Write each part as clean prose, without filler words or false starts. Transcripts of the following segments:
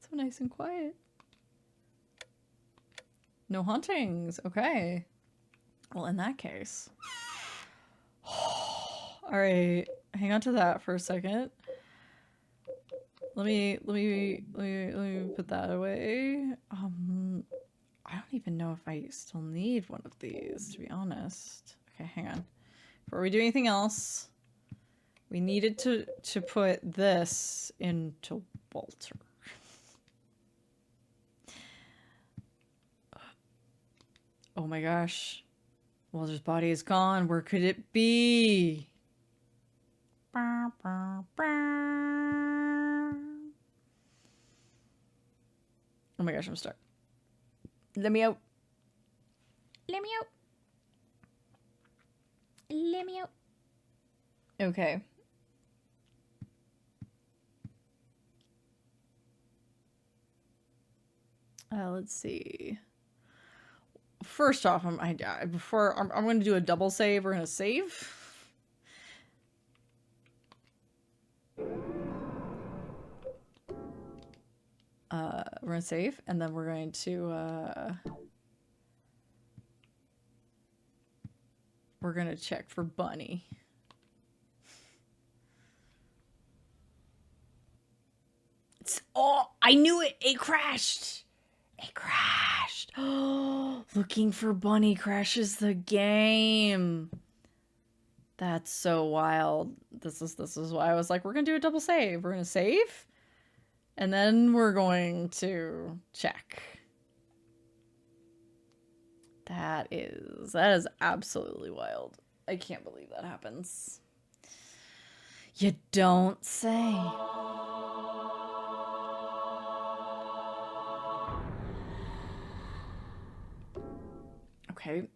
So nice and quiet. No hauntings. Okay. Well, in that case. All right. Hang on to that for a second. Let me put that away. I don't even know if I still need one of these, to be honest. Okay, hang on. Before we do anything else, we needed to put this into Walter. Oh my gosh. Walter's body is gone. Where could it be? Oh my gosh, I'm stuck. Let me out. Let me out. Let me out. Okay. Let's see. First off, I'm going to do a double save. We're going to save. We're going to save, and then we're going to check for Bunny. Oh, I knew it. It crashed. It crashed. Oh, looking for Bunny crashes the game. That's so wild. This is why I was like, we're going to do a double save. We're going to save, and then we're going to check. That is absolutely wild. I can't believe that happens. You don't say. Okay.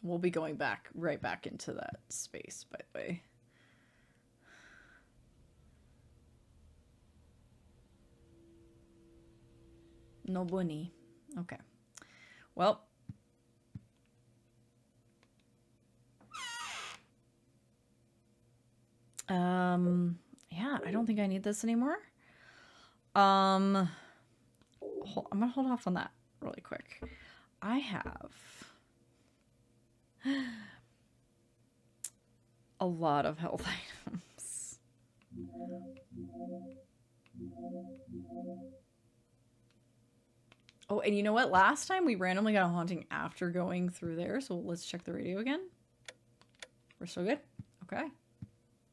We'll be going right back into that space, by the way. No bunny. Okay. Well. Yeah, I don't think I need this anymore. I'm gonna hold off on that really quick. I have a lot of health items. Oh, and you know what? Last time we randomly got a haunting after going through there, so let's check the radio again. We're still good? Okay.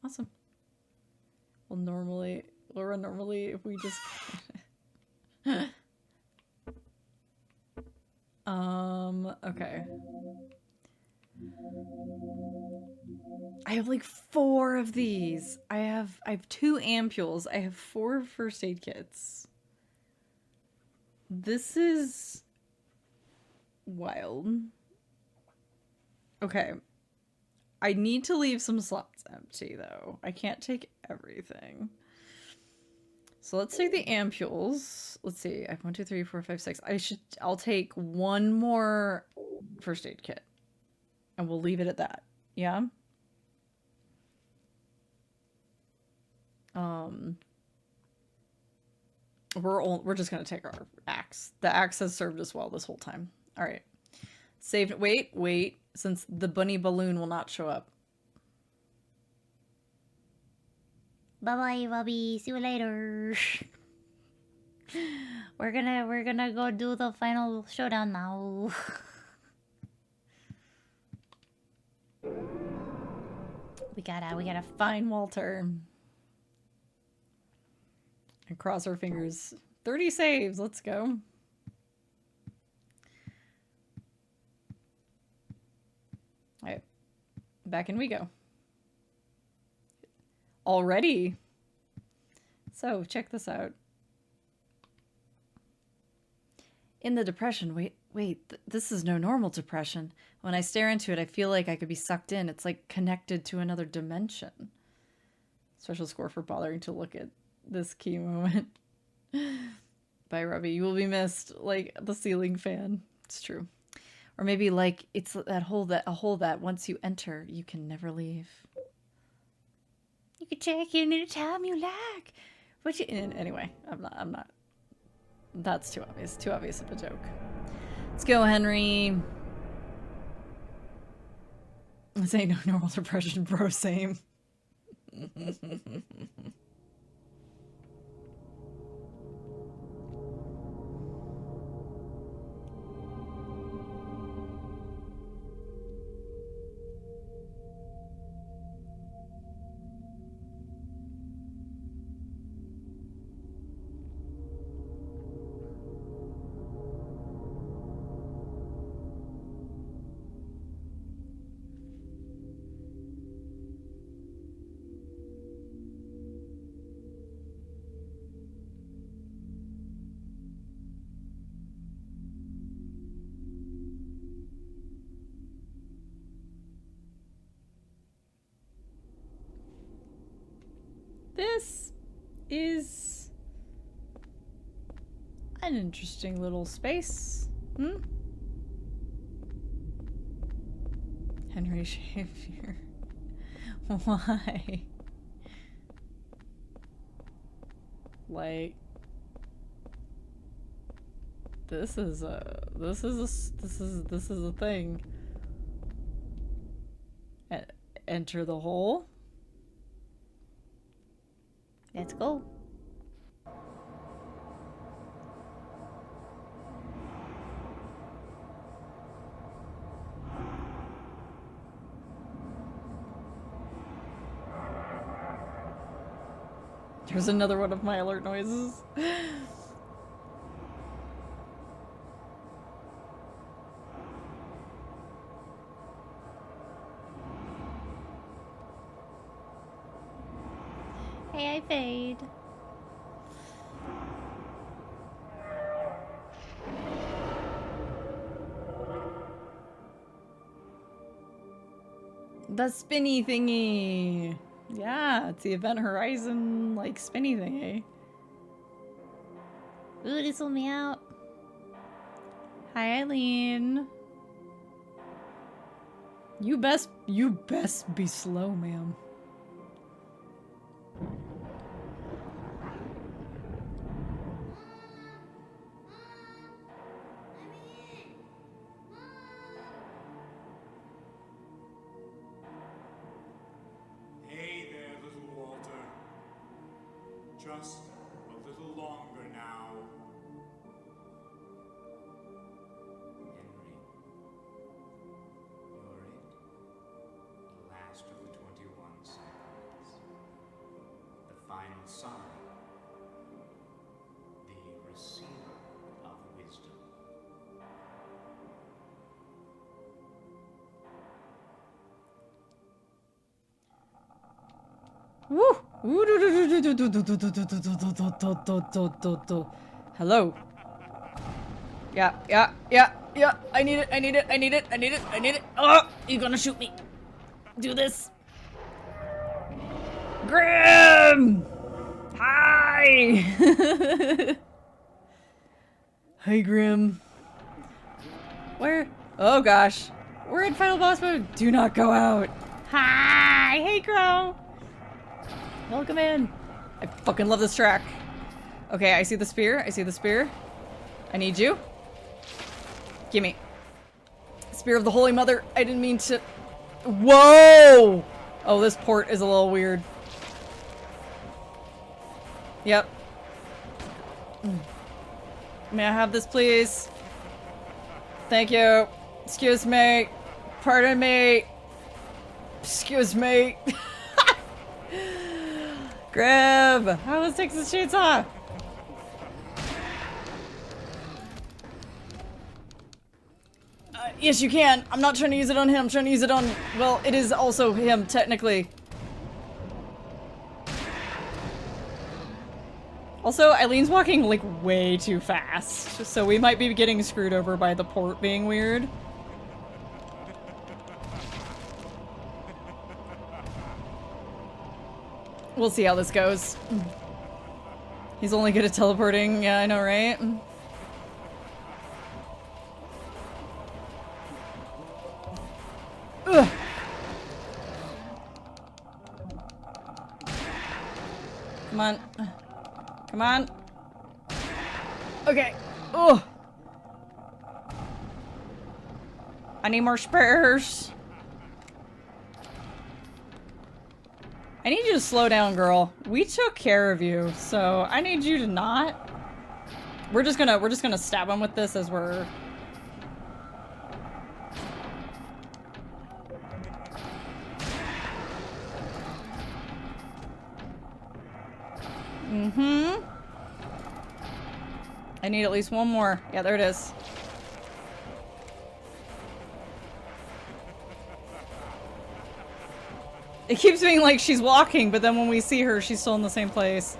Awesome. Well, normally, Laura, if we just... okay. I have like 4 of these. I have 2 ampules. I have 4 first aid kits. This is wild. Okay. I need to leave some slots empty though. I can't take everything. So let's take the ampules. Let's see. I have 1, 2, 3, 4, 5, 6. I'll take 1 more first aid kit. And we'll leave it at that. Yeah? We're just gonna take our axe. The axe has served us well this whole time. All right. Saved. Wait. Since the bunny balloon will not show up. Bye-bye, Bobby. See you later. We're gonna go do the final showdown now. we gotta find Walter. And cross our fingers. 30 saves. Let's go. All right. Back in we go. Already. So, check this out. In the depression, wait, this is no normal depression. When I stare into it, I feel like I could be sucked in. It's like connected to another dimension. Special score for bothering to look at this key moment. Bye, Robbie. You will be missed like the ceiling fan. It's true. Or maybe like it's a hole that once you enter, you can never leave. You can check in anytime you like. But anyway, I'm not. That's too obvious. Too obvious of a joke. Let's go, Henry. This ain't no normal depression, bro. Same. This is an interesting little space. Henry Xavier. Why? Like, this is a thing. Enter the hole. Let's go. There's another one of my alert noises. Hey, I fade. The spinny thingy. Yeah, it's the Event Horizon, like, spinny thingy. Ooh, this will me out. Hi, Eileen. You best be slow, ma'am. Just a little longer now. Henry, you're it. The last of the 21 cycles. The final sign. The receiver of wisdom. Woo! Hello. Yeah. I need it. Oh, you're gonna shoot me. Do this. Grim! Hi! Hey, Grim. Where? Oh, gosh. We're in final boss mode. Do not go out. Hi! Hey, Crow! Welcome in. I fucking love this track. Okay, I see the spear. I need you. Gimme. Spear of the Holy Mother. I didn't mean to... Whoa! Oh, this port is a little weird. Yep. May I have this, please? Thank you. Excuse me. Pardon me. Excuse me. Grab! How was Texas Chainsaw? Yes, you can. I'm not trying to use it on him. I'm trying to use it on... Well, it is also him, technically. Also, Eileen's walking, like, way too fast. So we might be getting screwed over by the port being weird. We'll see how this goes. He's only good at teleporting. Yeah, I know, right? Come on. Come on. Okay. Oh. I need more spares. I need you to slow down, girl. We took care of you, so I need you to not. We're just gonna stab him with this as we're. Mm-hmm. I need at least one more. Yeah, there it is. It keeps being like she's walking, but then when we see her, she's still in the same place.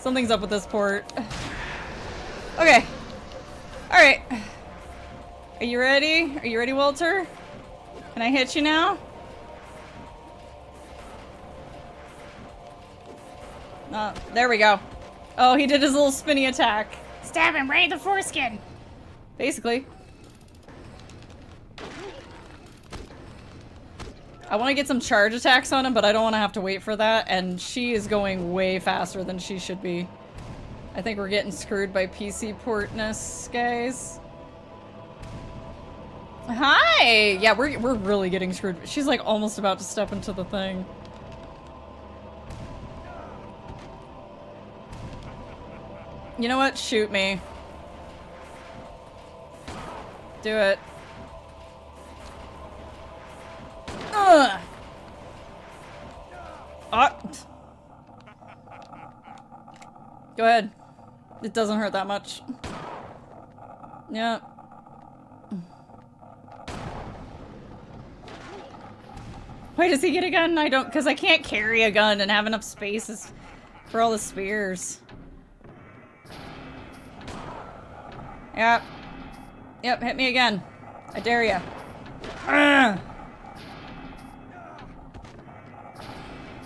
Something's up with this port. Okay. Alright. Are you ready? Are you ready, Walter? Can I hit you now? There we go. Oh, he did his little spinny attack. Stab him right in the foreskin. Basically. I want to get some charge attacks on him, but I don't want to have to wait for that, and she is going way faster than she should be. I think we're getting screwed by PC portness, guys. Hi! Yeah, we're really getting screwed. She's like almost about to step into the thing. You know what? Shoot me. Do it. Ugh. Ah. Go ahead. It doesn't hurt that much. Yeah. Why does he get a gun? I don't, because I can't carry a gun and have enough spaces for all the spears. Yep. Yep, hit me again. I dare ya. Ugh.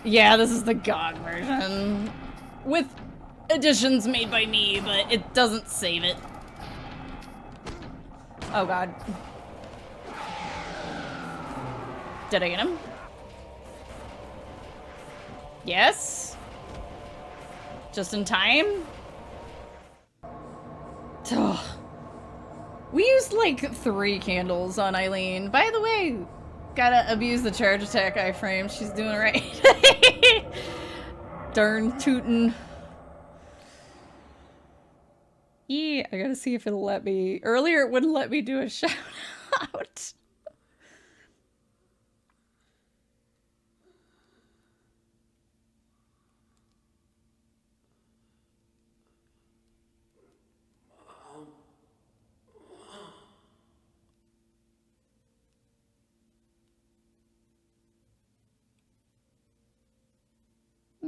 Yeah, this is the GOG version. With additions made by me, but it doesn't save it. Oh god. Did I get him? Yes? Just in time? Ugh. We used like 3 candles on Eileen. By the way, gotta abuse the charge attack iframe. She's doing it right. Darn tootin'. Yeah, I gotta see if it'll let me. Earlier it wouldn't let me do a shout out.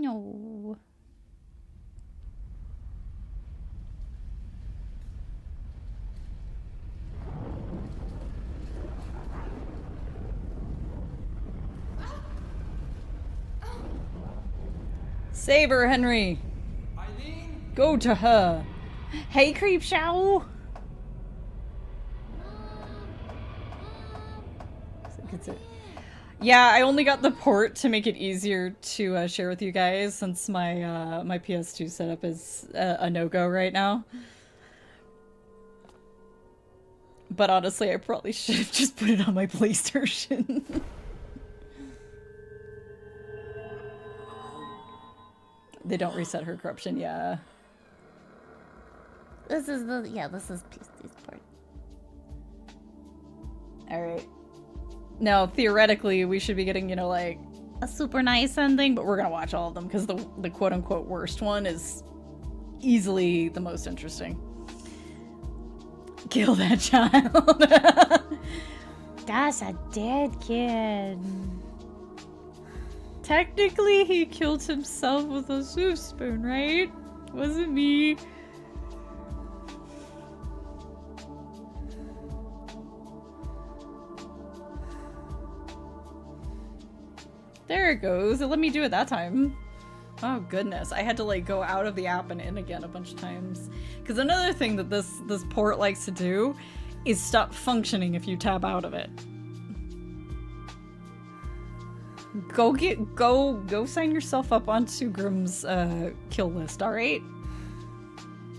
No. Save her, Henry. Eileen? Go to her. Hey, Creepshow. Yeah, I only got the port to make it easier to share with you guys since my my PS2 setup is a no-go right now. But honestly, I probably should have just put it on my PlayStation. They don't reset her corruption, yeah. This is the, yeah, this is PC's part. Alright. Now, theoretically, we should be getting, you know, like, a super nice ending, but we're gonna watch all of them, because the quote-unquote worst one is easily the most interesting. Kill that child. That's a dead kid. Technically, he killed himself with a soup spoon, right? Wasn't me. There it goes. It let me do it that time. Oh goodness, I had to like go out of the app and in again a bunch of times. Because another thing that this port likes to do is stop functioning if you tab out of it. Go sign yourself up on Sugrim's kill list, alright?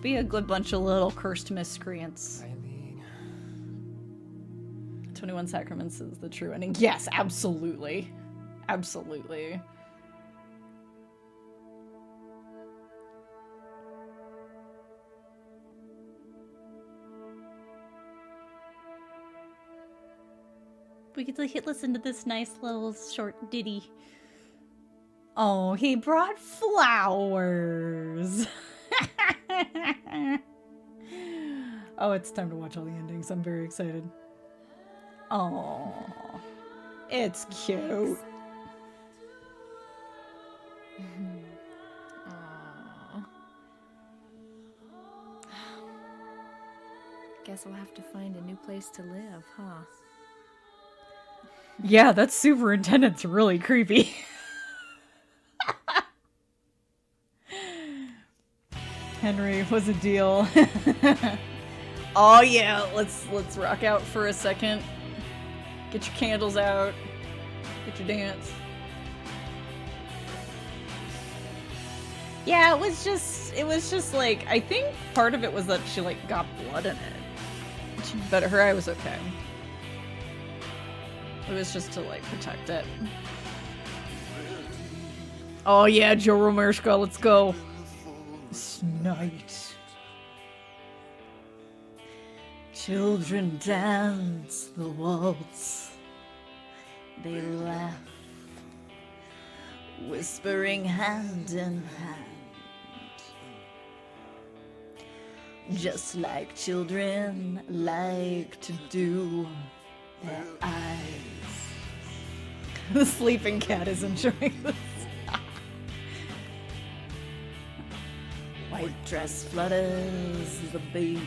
Be a good bunch of little cursed miscreants. 21 Sacraments is the true ending. Yes, absolutely. Absolutely. We get to listen to this nice little short ditty. Oh, he brought flowers. Oh, it's time to watch all the endings. I'm very excited. Oh, it's cute. Aww. Guess we'll have to find a new place to live, huh? Yeah, that superintendent's really creepy. Henry was a deal. Oh yeah, let's rock out for a second. Get your candles out. Get your dance. Yeah, it was just like, I think part of it was that she like got blood in it. But her eye was okay. It was just to like protect it. Oh yeah, Joe Romerska, let's go. This night. Children dance the waltz. They laugh, whispering hand in hand. Just like children like to do, their eyes. The sleeping cat is enjoying this. White dress flutters the beat.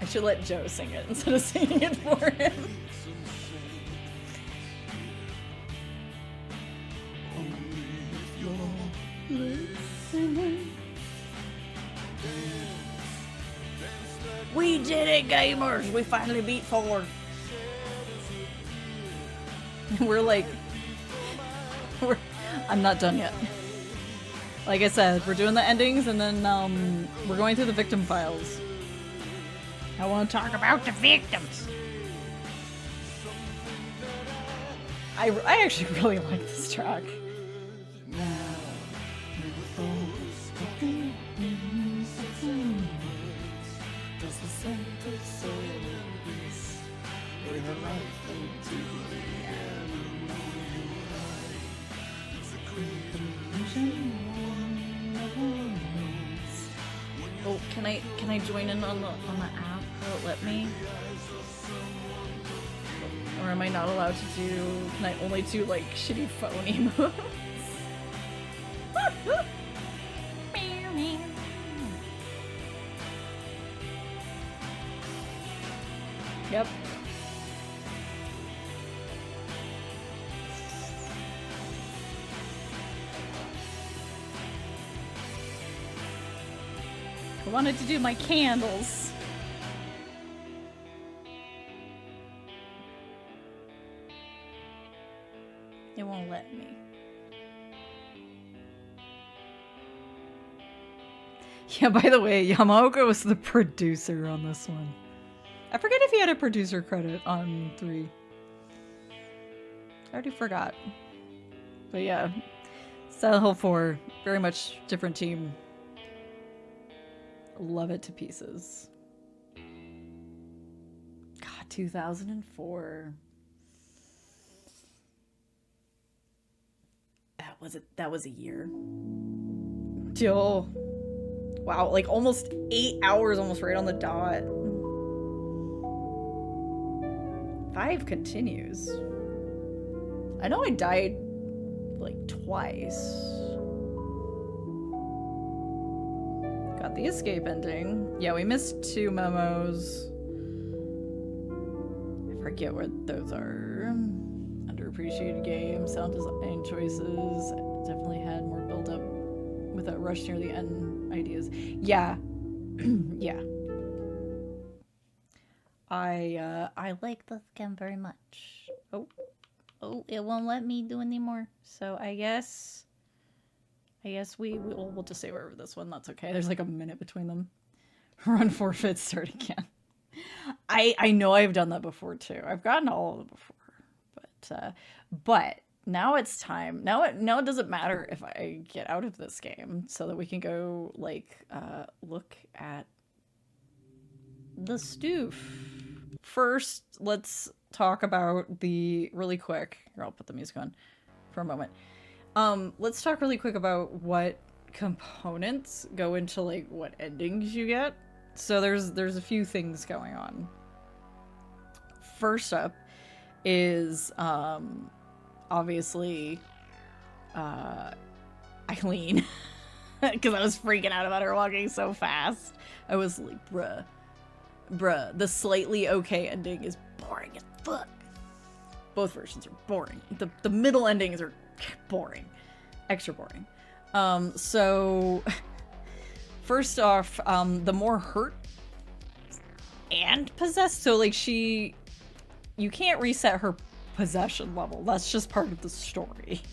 I should let Joe sing it instead of singing it for him. We did it, gamers! We finally beat 4. We're like... I'm not done yet. Like I said, we're doing the endings and then we're going through the victim files. I want to talk about the victims. I actually really like this track. Oh, can I join in on the app? Will it let me? Or am I not allowed to do? Can I only do like shitty phone emotes? Yep. I wanted to do my candles. It won't let me. Yeah, by the way, Yamaoka was the producer on this one. I forget if he had a producer credit on 3. I already forgot. But yeah, Silent Hill 4, very much different team. Love it to pieces. God, 2004. That was a year. Yo. Wow, like almost 8 hours, almost right on the dot. 5 continues. I know I died like twice. Got the escape ending. Yeah, we missed 2 memos. I forget what those are. Underappreciated game, sound design choices. Definitely had more build up with that rush near the end ideas. Yeah. Yeah. I like this game very much. Oh, it won't let me do anymore. So I guess we'll just save over this one. That's okay. There's like a minute between them. Run forfeit, start again. I know I've done that before too. I've gotten all of them before, but now it's time. Now it doesn't matter if I get out of this game, so that we can go like look at the stoof. First, let's talk about the really quick. Here, I'll put the music on for a moment. Let's talk really quick about what components go into like what endings you get. So there's a few things going on. First up is obviously Eileen, because I was freaking out about her walking so fast. I was like, bruh. The slightly okay ending is boring as fuck. Both versions are boring. The middle endings are boring. Extra boring. So first off, the more hurt and possessed, so like you can't reset her possession level. That's just part of the story.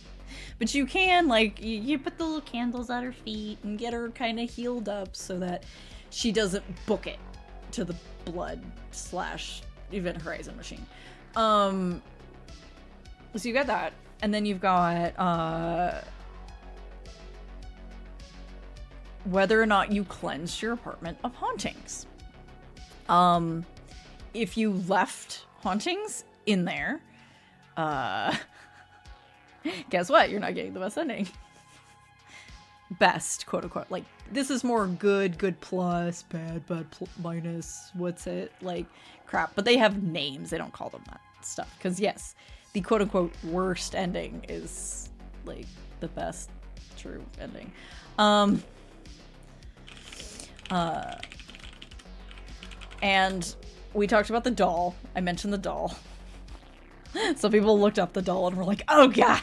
But you can, like, you put the little candles at her feet and get her kind of healed up so that she doesn't book it to the blood / Event Horizon machine. So you got that, and then you've got whether or not you cleansed your apartment of hauntings. If you left hauntings in there, guess what? You're not getting the best ending. Best, quote unquote. Like, this is more good plus, bad minus, what's it? Like, crap. But they have names. They don't call them that stuff. Because, yes, the quote unquote worst ending is, like, the best true ending. And we talked about the doll. I mentioned the doll. So people looked up the doll and were like, oh god!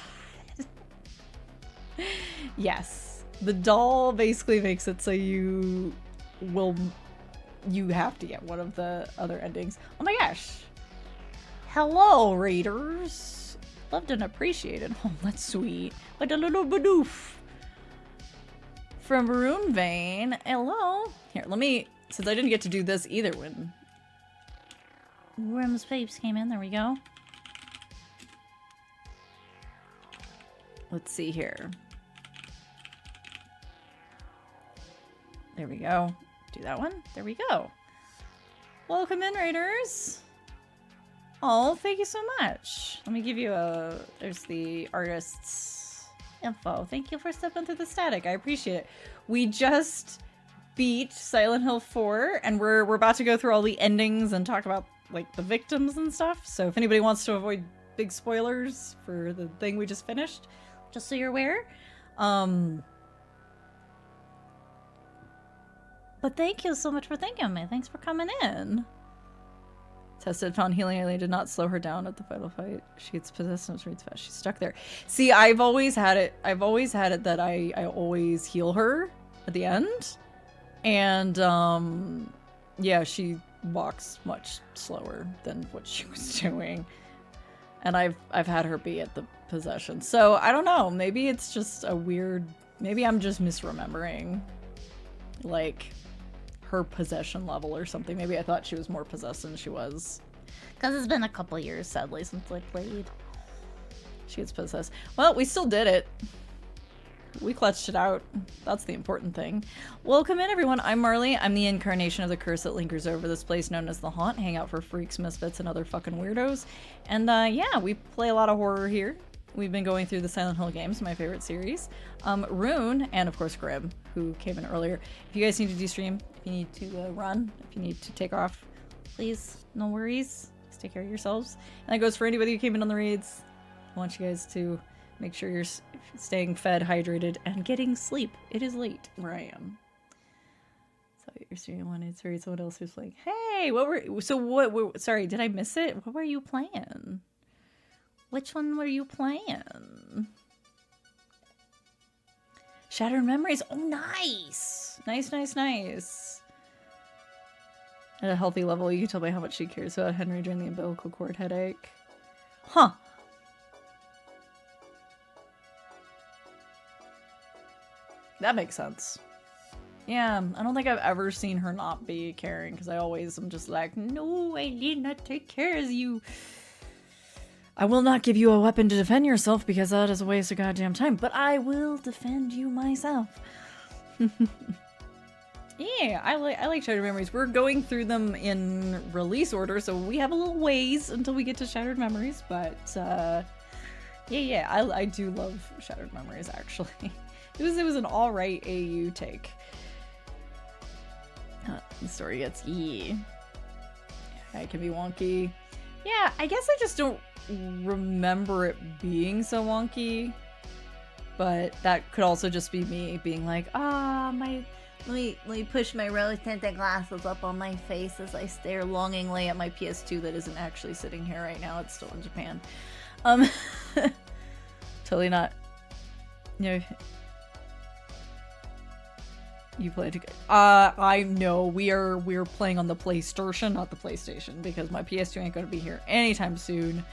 Yes. The doll basically makes it so you have to get one of the other endings. Oh my gosh. Hello, readers. Loved and appreciated. Oh, that's sweet. But a little badoof. From Maroon Vein. Hello. Here, let me, since I didn't get to do this either when Grimm's Papes came in. There we go. Let's see here. There we go. Do that one. There we go. Welcome in, Raiders. Oh, thank you so much. Let me give you there's the artist's info. Thank you for stepping through the static. I appreciate it. We just beat Silent Hill 4, and we're about to go through all the endings and talk about, like, the victims and stuff. So if anybody wants to avoid big spoilers for the thing we just finished, just so you're aware. But thank you so much for thanking me. Thanks for coming in. Tested, found healing Eileen did not slow her down at the final fight. She gets possessed and reads fast. She's stuck there. See, I've always had it that I always heal her at the end. And yeah, she walks much slower than what she was doing. And I've had her be at the possession. So I don't know. Maybe it's just a weird, maybe I'm just misremembering, like, her possession level or something. Maybe I thought she was more possessed than she was. Because it's been a couple years, sadly, since I played. She gets possessed. Well, we still did it. We clutched it out. That's the important thing. Welcome in, everyone. I'm Marley. I'm the incarnation of the curse that lingers over this place known as the Haunt. Hang out for freaks, misfits, and other fucking weirdos. And yeah, we play a lot of horror here. We've been going through the Silent Hill games, my favorite series. Rune, and of course Grim, who came in earlier. If you guys need to de-stream, if you need to run, if you need to take off, please, no worries. Just take care of yourselves. And that goes for anybody who came in on the raids. I want you guys to make sure you're staying fed, hydrated, and getting sleep. It is late where I am. So you're streaming one, it's sorry, someone else who's playing. Hey, sorry, did I miss it? What were you playing? Which one were you playing? Shattered Memories. Oh, nice. Nice. At a healthy level, you can tell by how much she cares about Henry during the umbilical cord headache. Huh. That makes sense. Yeah, I don't think I've ever seen her not be caring, because I always am just like, no, I need not take care of you. I will not give you a weapon to defend yourself, because that is a waste of goddamn time, but I will defend you myself. Yeah, I like Shattered Memories. We're going through them in release order, so we have a little ways until we get to Shattered Memories, but yeah, I do love Shattered Memories, actually. It was an alright AU take. The story gets it can be wonky. Yeah, I guess I just don't remember it being so wonky, but that could also just be me being like, let me push my rose-tinted glasses up on my face as I stare longingly at my PS2 that isn't actually sitting here right now. It's still in Japan. Totally not. You know, you play to I know we're playing on the PlayStation, not the PlayStation, because my PS2 ain't gonna be here anytime soon.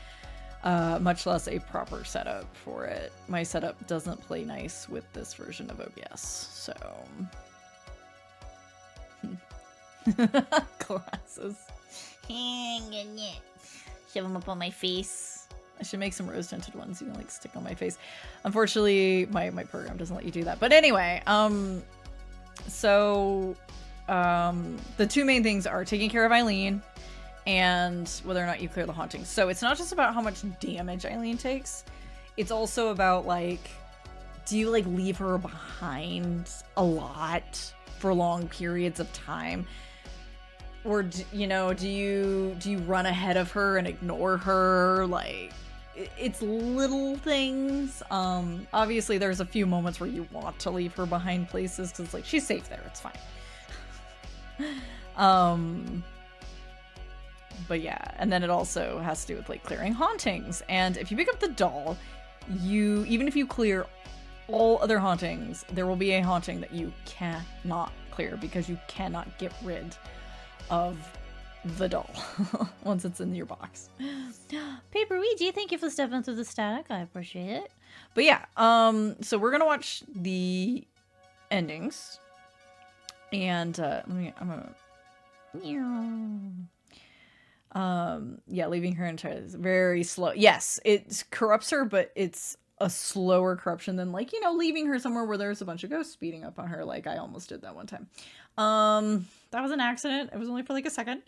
Much less a proper setup for it. My setup doesn't play nice with this version of OBS, so glasses. Shove them up on my face. I should make some rose tinted ones you can like stick on my face. Unfortunately, my program doesn't let you do that. But anyway, so the two main things are taking care of Eileen and whether or not you clear the hauntings. So it's not just about how much damage Eileen takes. It's also about like, do you like leave her behind a lot for long periods of time? Or, do you run ahead of her and ignore her? Like, it's little things. Obviously there's a few moments where you want to leave her behind places because it's like, she's safe there, it's fine. But yeah, and then it also has to do with like clearing hauntings. And if you pick up the doll, even if you clear all other hauntings, there will be a haunting that you cannot clear because you cannot get rid of the doll once it's in your box. Paper Ouija, thank you for stepping through the static. I appreciate it. But yeah, so we're gonna watch the endings, and yeah, leaving her in charge is very slow. Yes, it corrupts her, but it's a slower corruption than like, leaving her somewhere where there's a bunch of ghosts speeding up on her, like I almost did that one time. That was an accident. It was only for like a second.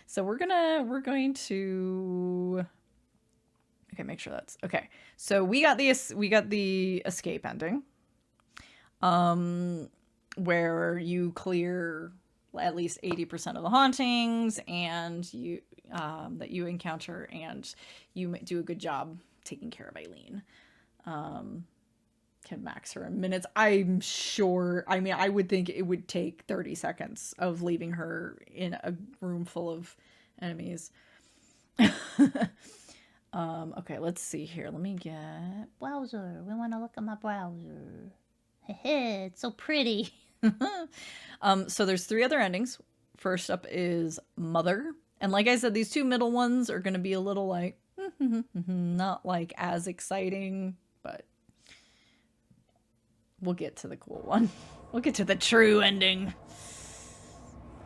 So we're going to okay, make sure that's okay. So we got the escape ending, where you clear at least 80% of the hauntings and you that you encounter, and you do a good job taking care of Eileen. Can max her in minutes. I'm sure. I mean, I would think it would take 30 seconds of leaving her in a room full of enemies. Okay, let's see here. Let me get Browser. We want to look at my browser. It's so pretty. So there's 3 other endings. First up is Mother. And like I said, these 2 middle ones are going to be a little like, not like as exciting, but we'll get to the cool one. We'll get to the true ending.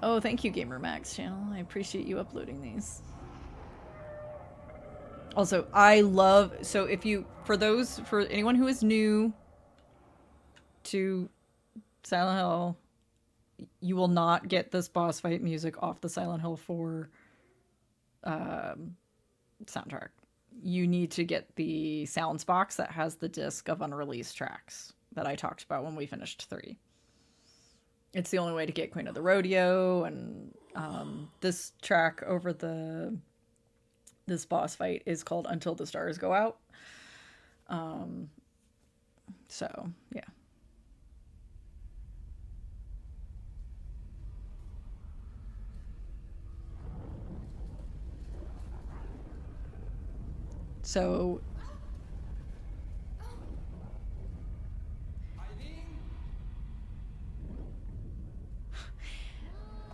Oh, thank you, Gamer Max channel. I appreciate you uploading these. Also, I love, so for anyone who is new to Silent Hill, you will not get this boss fight music off the Silent Hill 4 soundtrack. You need to get the sounds box that has the disc of unreleased tracks that I talked about when we finished 3. It's the only way to get Queen of the Rodeo, and this track over this boss fight is called Until the Stars Go Out. So, yeah. So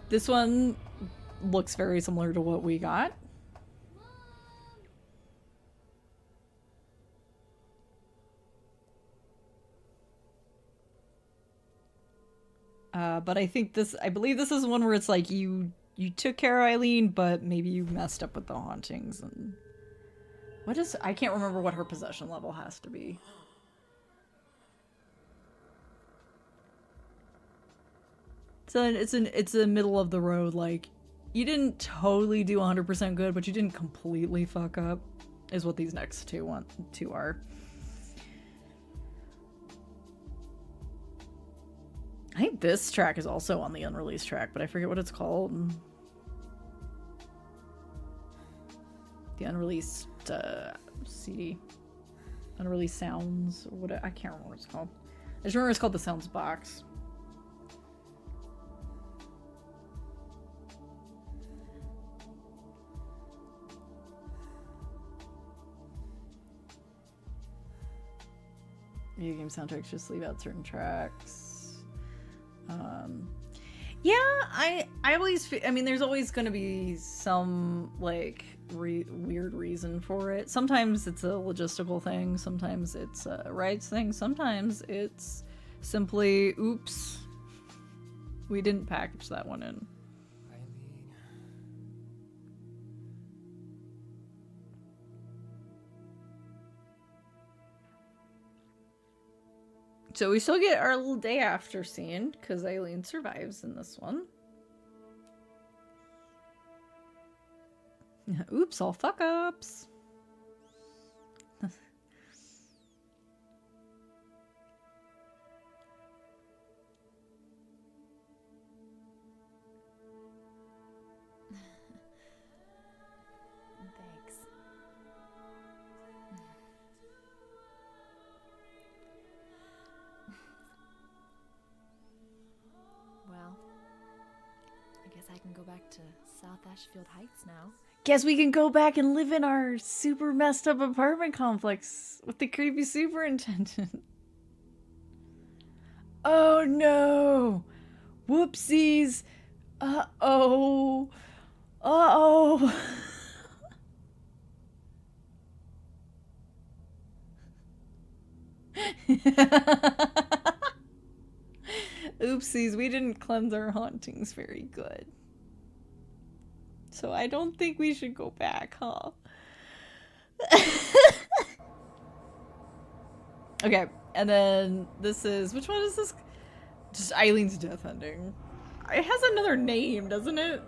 this one looks very similar to what we got. But I believe this is one where it's like you took care of Eileen, but maybe you messed up with the hauntings and I can't remember what her possession level has to be. So it's a middle of the road, like you didn't totally do 100% good, but you didn't completely fuck up, is what these next two are. I think this track is also on the unreleased track, but I forget what it's called. The unreleased CD. Unreleased sounds, or what? I can't remember what it's called. I just remember it's called the Sounds Box. Video game soundtracks just leave out certain tracks. Yeah, I always I mean, there's always going to be some like weird reason for it. Sometimes it's a logistical thing, sometimes it's a rights thing, sometimes it's simply oops, we didn't package that one in. So we still get our little day after scene, because Eileen survives in this one. Oops, all fuck ups. Thanks. Well, I guess I can go back to South Ashfield Heights now. Guess we can go back and live in our super messed up apartment complex with the creepy superintendent. Oh no! Whoopsies! Uh-oh! Uh-oh! Oopsies, we didn't cleanse our hauntings very good. So I don't think we should go back, huh? Okay, and then this is... Which one is this? Just Eileen's death ending. It has another name, doesn't it?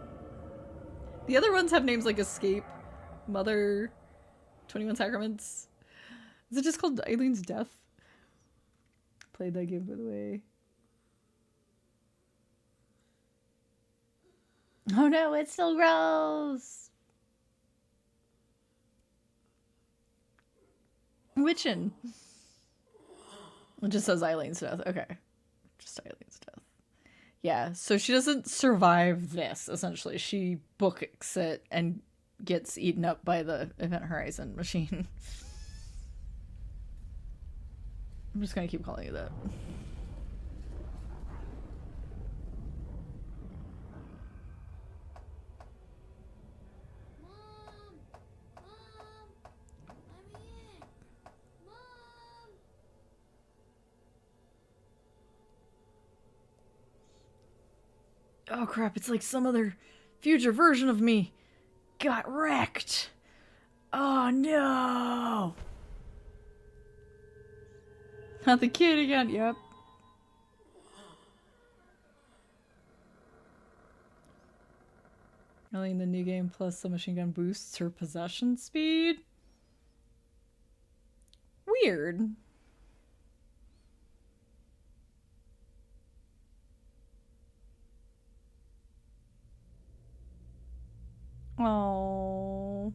The other ones have names like Escape, Mother, 21 Sacraments. Is it just called Eileen's Death? Played that game, by the way. Oh no, it's still gross! Witchin'. It just says Eileen's death. Okay. Just Eileen's death. Yeah, so she doesn't survive this, essentially. She books it and gets eaten up by the Event Horizon machine. I'm just gonna keep calling you that. Oh crap, it's like some other future version of me got wrecked. Oh no! Not the kid again, yep. Really, in the new game, plus the machine gun boosts her possession speed? Weird. Oh,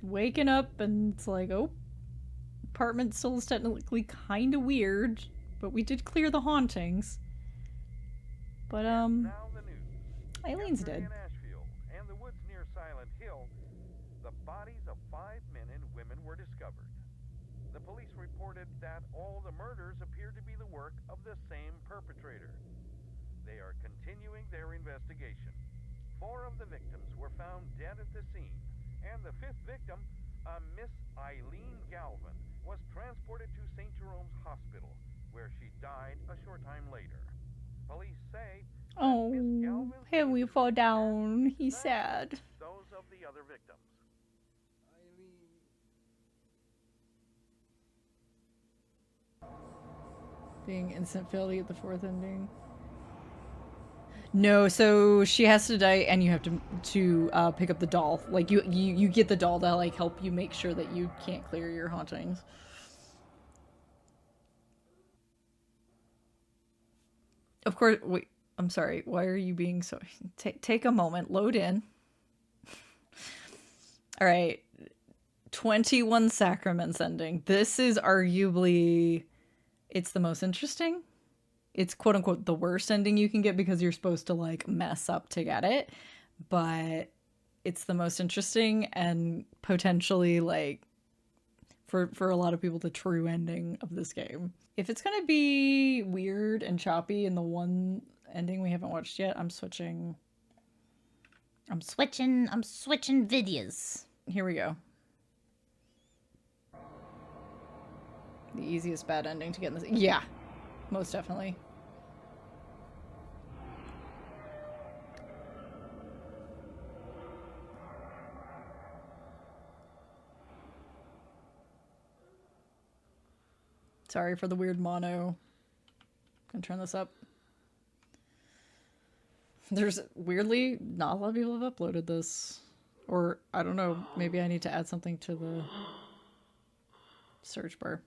waking up and it's like, oh, apartment still is technically kind of weird, but we did clear the hauntings. But Eileen's dead. And the woods near Silent Hill, the bodies of 5 men and women were discovered. The police reported that all the murders appeared to be the work of the same perpetrator. They are continuing their investigation. 4 of the victims were found dead at the scene, and the 5th victim, a Miss Eileen Galvin, was transported to St. Jerome's Hospital, where she died a short time later. Police say Oh, Miss Galvin's Henry injuries fall matched down. He's sad. those of the other victims. Being instant failure at the fourth ending. No, so she has to die, and you have to pick up the doll. Like you get the doll to like help you make sure that you can't clear your hauntings. Of course. Wait, I'm sorry. Why are you being so? Take a moment. Load in. All right. 21 Sacraments ending. This is arguably, it's the most interesting. It's quote unquote the worst ending you can get because you're supposed to like mess up to get it. But it's the most interesting and potentially like for a lot of people the true ending of this game. If it's gonna be weird and choppy in the one ending we haven't watched yet, I'm switching. I'm switching videos. Here we go. The easiest bad ending to get in this. Yeah, most definitely. Sorry for the weird mono. Can turn this up. There's weirdly not a lot of people have uploaded this. Or I don't know, maybe I need to add something to the search bar.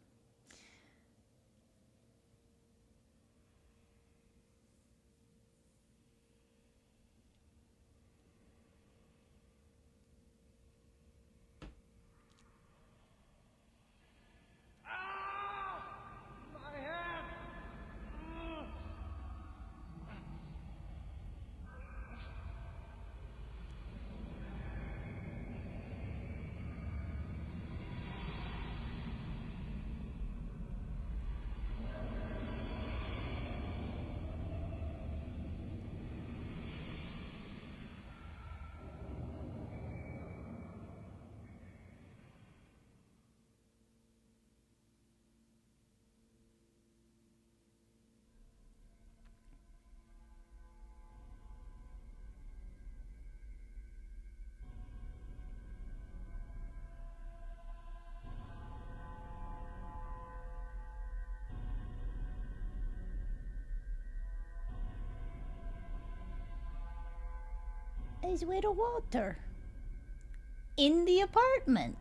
Is with Walter. In the apartment.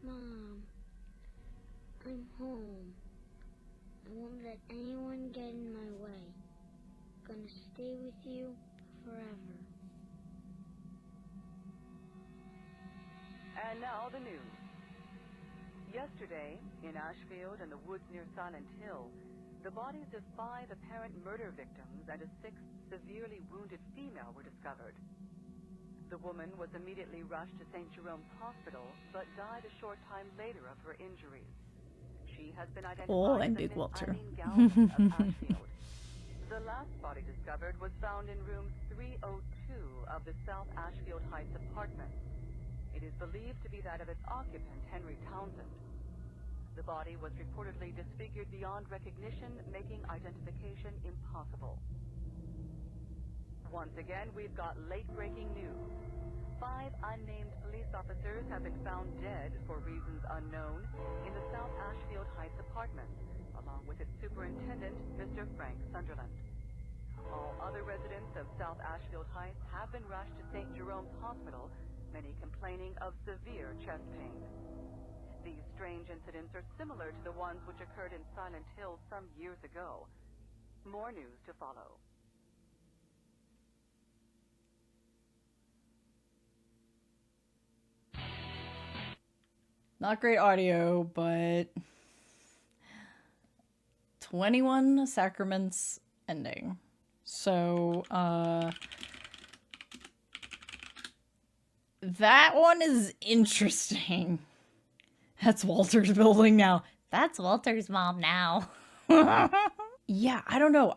Mom, I'm home. I won't let anyone get in my way. I'm gonna stay with you forever. And now the news. Yesterday, in Ashfield and the woods near Silent Hill, the bodies of 5 apparent murder victims and a 6th severely wounded female were discovered. The woman was immediately rushed to St. Jerome's Hospital, but died a short time later of her injuries. She has been identified and as Big Miss Walter. Eileen Galvin of Ashfield. The last body discovered was found in room 302 of the South Ashfield Heights apartment. It is believed to be that of its occupant, Henry Townsend. The body was reportedly disfigured beyond recognition, making identification impossible. Once again, we've got late-breaking news. 5 unnamed police officers have been found dead for reasons unknown in the South Ashfield Heights apartment, along with its superintendent, Mr. Frank Sunderland. All other residents of South Ashfield Heights have been rushed to St. Jerome's Hospital, many complaining of severe chest pain. These strange incidents are similar to the ones which occurred in Silent Hill some years ago. More news to follow. Not great audio, but 21 Sacraments ending. So, that one is interesting. That's Walter's building now. That's Walter's mom now. Yeah, I don't know.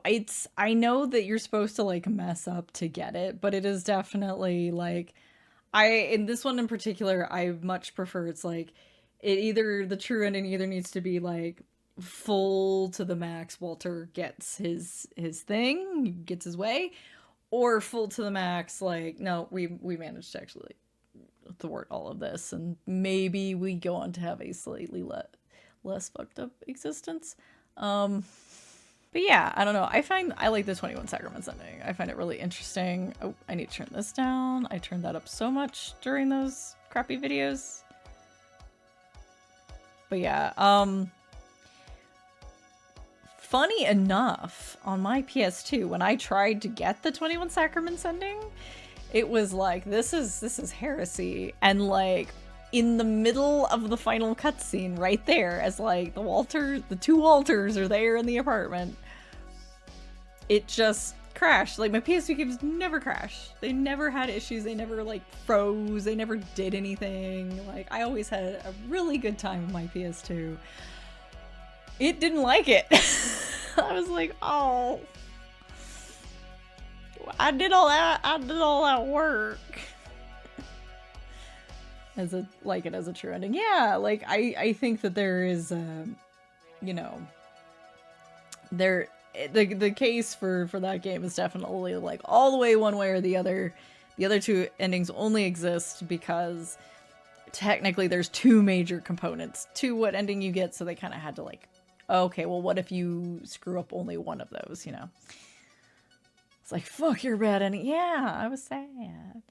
I know that you're supposed to like mess up to get it, but it is definitely like in this one in particular, I much prefer it's like the true ending either needs to be like full to the max, Walter gets his thing, gets his way, or full to the max, like, no, we managed to actually thwart all of this, and maybe we go on to have a slightly less fucked up existence. But yeah, I don't know. I like the 21 Sacraments ending. I find it really interesting. Oh, I need to turn this down. I turned that up so much during those crappy videos. But yeah, funny enough, on my PS2, when I tried to get the 21 Sacraments ending, it was like, this is heresy. And like, in the middle of the final cutscene, right there, as like the two Walters are there in the apartment, it just crashed. Like, my PS2 games never crash. They never had issues. They never like froze. They never did anything. Like, I always had a really good time with my PS2. It didn't like it. I was like, oh, I did all that work. As a true ending. Yeah, like I think that there is you know, the case for that game is definitely like all the way one way or the other. The other two endings only exist because technically there's two major components to what ending you get, so they kind of had to like, okay, well, what if you screw up only one of those, you know? It's like, fuck your bad ending. Yeah, I was sad.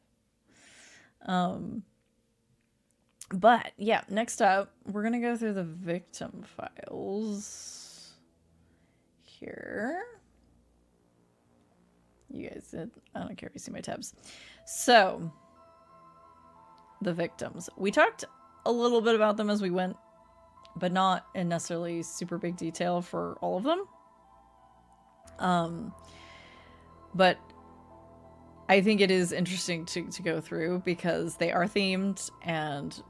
But yeah, next up, we're gonna go through the victim files here. You guys, I don't care if you see my tabs. So, the victims. We talked a little bit about them as we went, but not in necessarily super big detail for all of them. But I think it is interesting to go through because they are themed and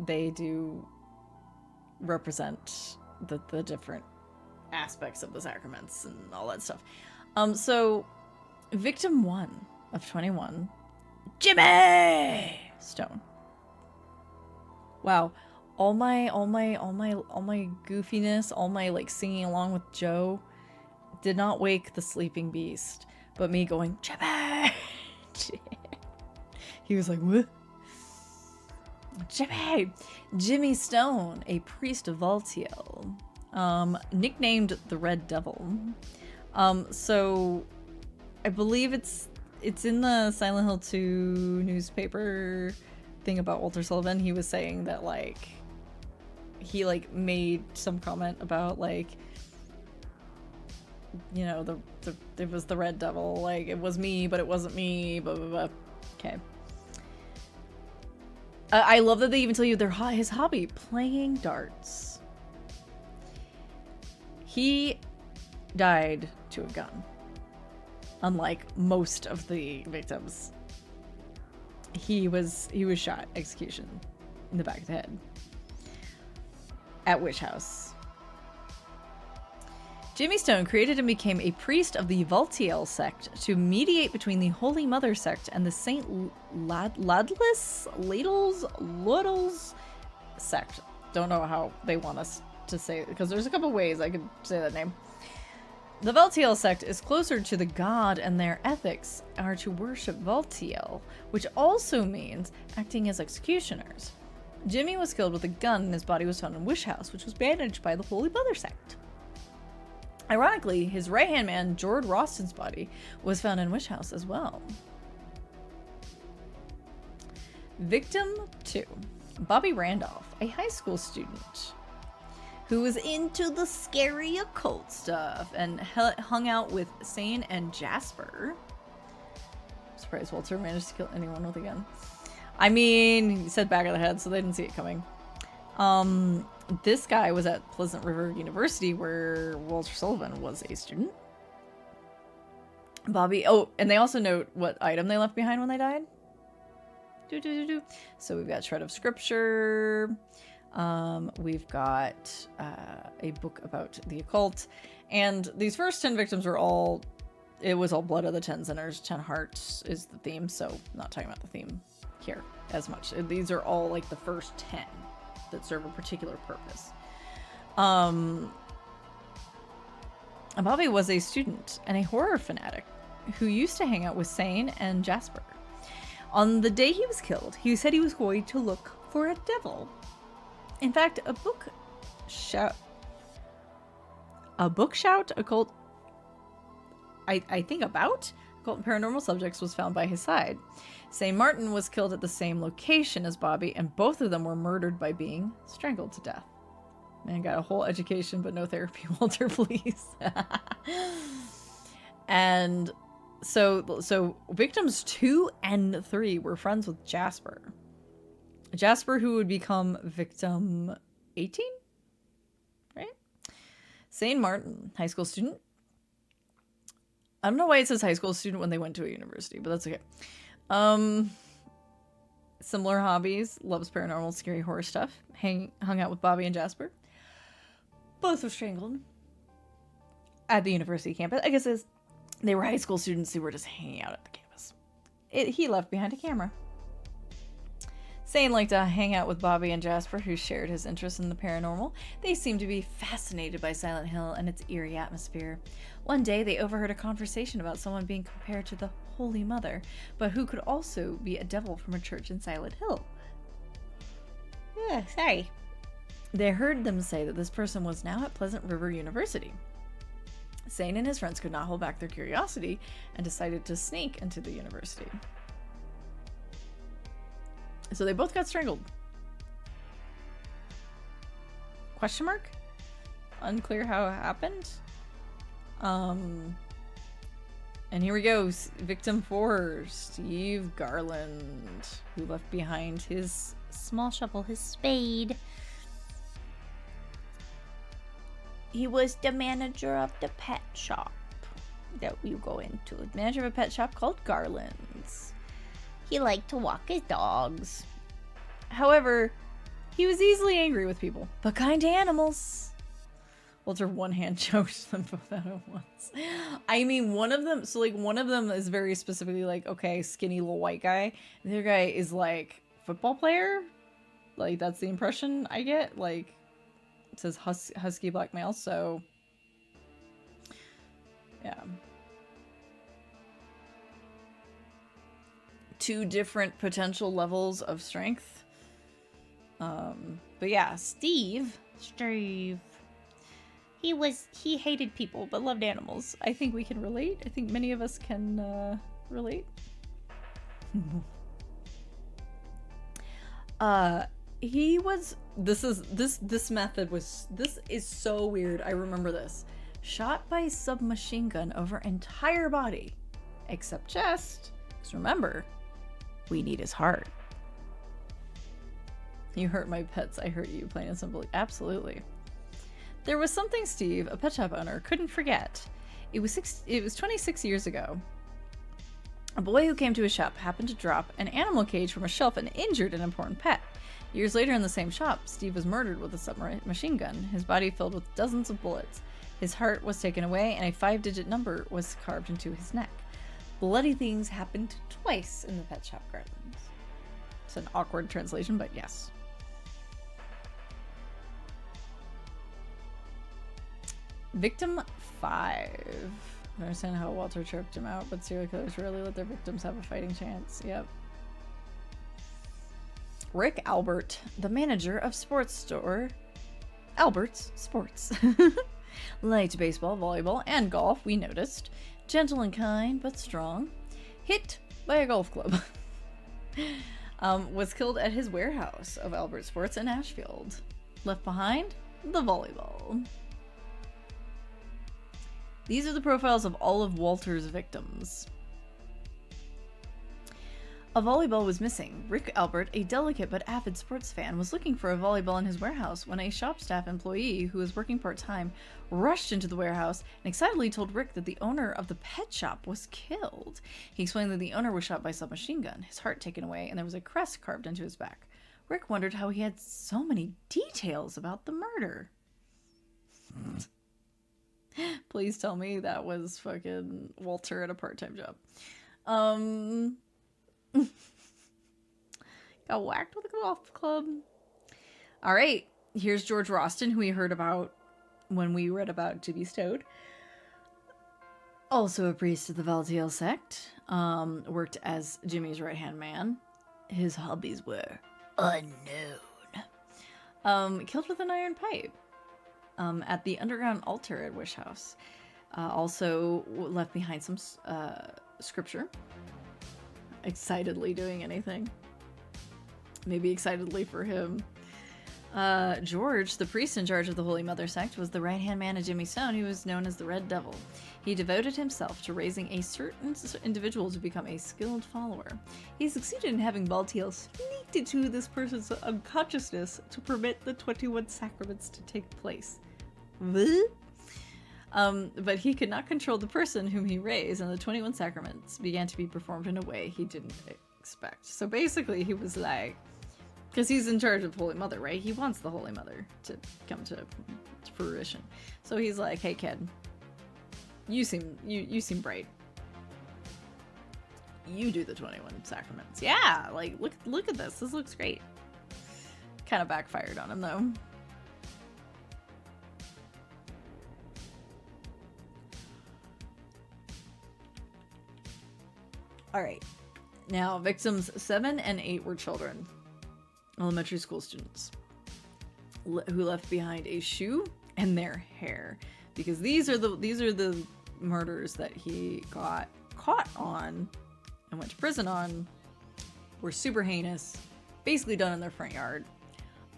they do represent the different aspects of the sacraments and all that stuff. So victim 1 of 21, Jimmy Stone. Wow. All my goofiness, all my like singing along with Joe did not wake the sleeping beast, but me going, Jimmy! He was like, what? Jimmy Stone, a priest of Valtiel, nicknamed the Red Devil. So I believe it's in the Silent Hill 2 newspaper thing about Walter Sullivan. He was saying that like he like made some comment about like, you know, it was the Red Devil, like it was me but it wasn't me, blah blah blah. Okay. I love that they even tell you his hobby, playing darts. He died to a gun, unlike most of the victims. He was shot, execution, in the back of the head. At Witch House. Jimmy Stone created and became a priest of the Valtiel sect to mediate between the Holy Mother sect and the Saint Ladles sect. Don't know how they want us to say it, because there's a couple ways I could say that name. The Valtiel sect is closer to the god, and their ethics are to worship Valtiel, which also means acting as executioners. Jimmy was killed with a gun and his body was found in Wish House, which was managed by the Holy Mother sect. Ironically, his right-hand man, Jord Roston's body, was found in Wish House as well. Victim 2. Bobby Randolph, a high school student who was into the scary occult stuff and hung out with Sane and Jasper. Surprised Walter managed to kill anyone with a gun. I mean, he said back of the head, so they didn't see it coming. This guy was at Pleasant River University, where Walter Sullivan was a student. Bobby, oh, and they also note what item they left behind when they died. So we've got Shred of Scripture. We've got a book about the occult. And these first 10 victims were all, it was all Blood of the 10 Sinners. 10 Hearts is the theme, so I'm not talking about the theme here as much. These are all like the first 10 that serve a particular purpose. Bobby was a student and a horror fanatic who used to hang out with Sane and Jasper. On the day he was killed, he said he was going to look for a devil. In fact, a book shout, occult, I think about occult and paranormal subjects was found by his side. St. Martin was killed at the same location as Bobby, and both of them were murdered by being strangled to death. Man got a whole education, but no therapy, Walter, please. And so victims 2 and 3 were friends with Jasper. Jasper, who would become victim 18, right? St. Martin, high school student. I don't know why it says high school student when they went to a university, but that's okay. Similar hobbies, loves paranormal, scary horror stuff. Hung out with Bobby and Jasper. Both were strangled at the university campus. I guess they were high school students who were just hanging out at the campus. He left behind a camera. Sane liked to hang out with Bobby and Jasper, who shared his interest in the paranormal. They seemed to be fascinated by Silent Hill and its eerie atmosphere. One day, they overheard a conversation about someone being compared to the Holy Mother, but who could also be a devil from a church in Silent Hill. Sorry. They heard them say that this person was now at Pleasant River University. Sane and his friends could not hold back their curiosity and decided to sneak into the university. So they both got strangled. Question mark? Unclear how it happened. And here we go. Victim 4, Steve Garland, who left behind his Small shovel, his spade. He was the manager of the pet shop that we go into. Manager of a pet shop called Garland's. He liked to walk his dogs. However, he was easily angry with people, but kind to animals. Walter one hand choked them both out at once. I mean, one of them is very specifically like, okay, skinny little white guy. And the other guy is like, football player? Like, that's the impression I get. Like, it says husky black male, so yeah. Two different potential levels of strength. But yeah, Steve. He hated people but loved animals. I think we can relate. I think many of us can relate. This is so weird. I remember this. Shot by submachine gun over entire body except chest. Because remember, we need his heart. You hurt my pets, I hurt you, plain and simply. Absolutely. There was something Steve, a pet shop owner, couldn't forget. It was 26 years ago. A boy who came to his shop happened to drop an animal cage from a shelf and injured an important pet. Years later in the same shop, Steve was murdered with a submachine gun, his body filled with dozens of bullets. His heart was taken away and a 5-digit number was carved into his neck. Bloody things happened twice in the pet shop Garland's. It's an awkward translation, but yes. Victim 5. I don't understand how Walter choked him out, but serial killers rarely let their victims have a fighting chance. Yep. Rick Albert, the manager of sports store Albert's Sports. Liked baseball, volleyball, and golf, we noticed. Gentle and kind, but strong. Hit by a golf club. Was killed at his warehouse of Albert Sports in Ashfield. Left behind, the volleyball. These are the profiles of all of Walter's victims. A volleyball was missing. Rick Albert, a delicate but avid sports fan, was looking for a volleyball in his warehouse when a shop staff employee who was working part-time rushed into the warehouse and excitedly told Rick that the owner of the pet shop was killed. He explained that the owner was shot by a submachine gun, his heart taken away, and there was a crest carved into his back. Rick wondered how he had so many details about the murder. Please tell me that was fucking Walter at a part-time job. Got whacked with a golf club. All right. Here's George Roston, who we heard about when we read about Jimmy Stone. Also a priest of the Valtiel sect. Worked as Jimmy's right-hand man. His hobbies were unknown. Killed with an iron pipe. At the underground altar at Wish House. Also left behind some scripture. Excitedly doing anything. Maybe excitedly for him. George, the priest in charge of the Holy Mother sect, was the right-hand man of Jimmy Stone, who was known as the Red Devil. He devoted himself to raising a certain individual to become a skilled follower. He succeeded in having Baltiel sneaked into this person's unconsciousness to permit the 21 sacraments to take place. What? But he could not control the person whom he raised, and the 21 sacraments began to be performed in a way he didn't expect. So basically, he was like, because he's in charge of Holy Mother, right? He wants the Holy Mother to come to fruition. So he's like, hey kid, you seem bright. You do the 21 sacraments. Yeah, like look at this. This looks great. Kind of backfired on him though. All right. Now, victims 7 and 8 were children. Elementary school students who left behind a shoe and their hair, because these are the murders that he got caught on and went to prison on. Were super heinous, basically done in their front yard.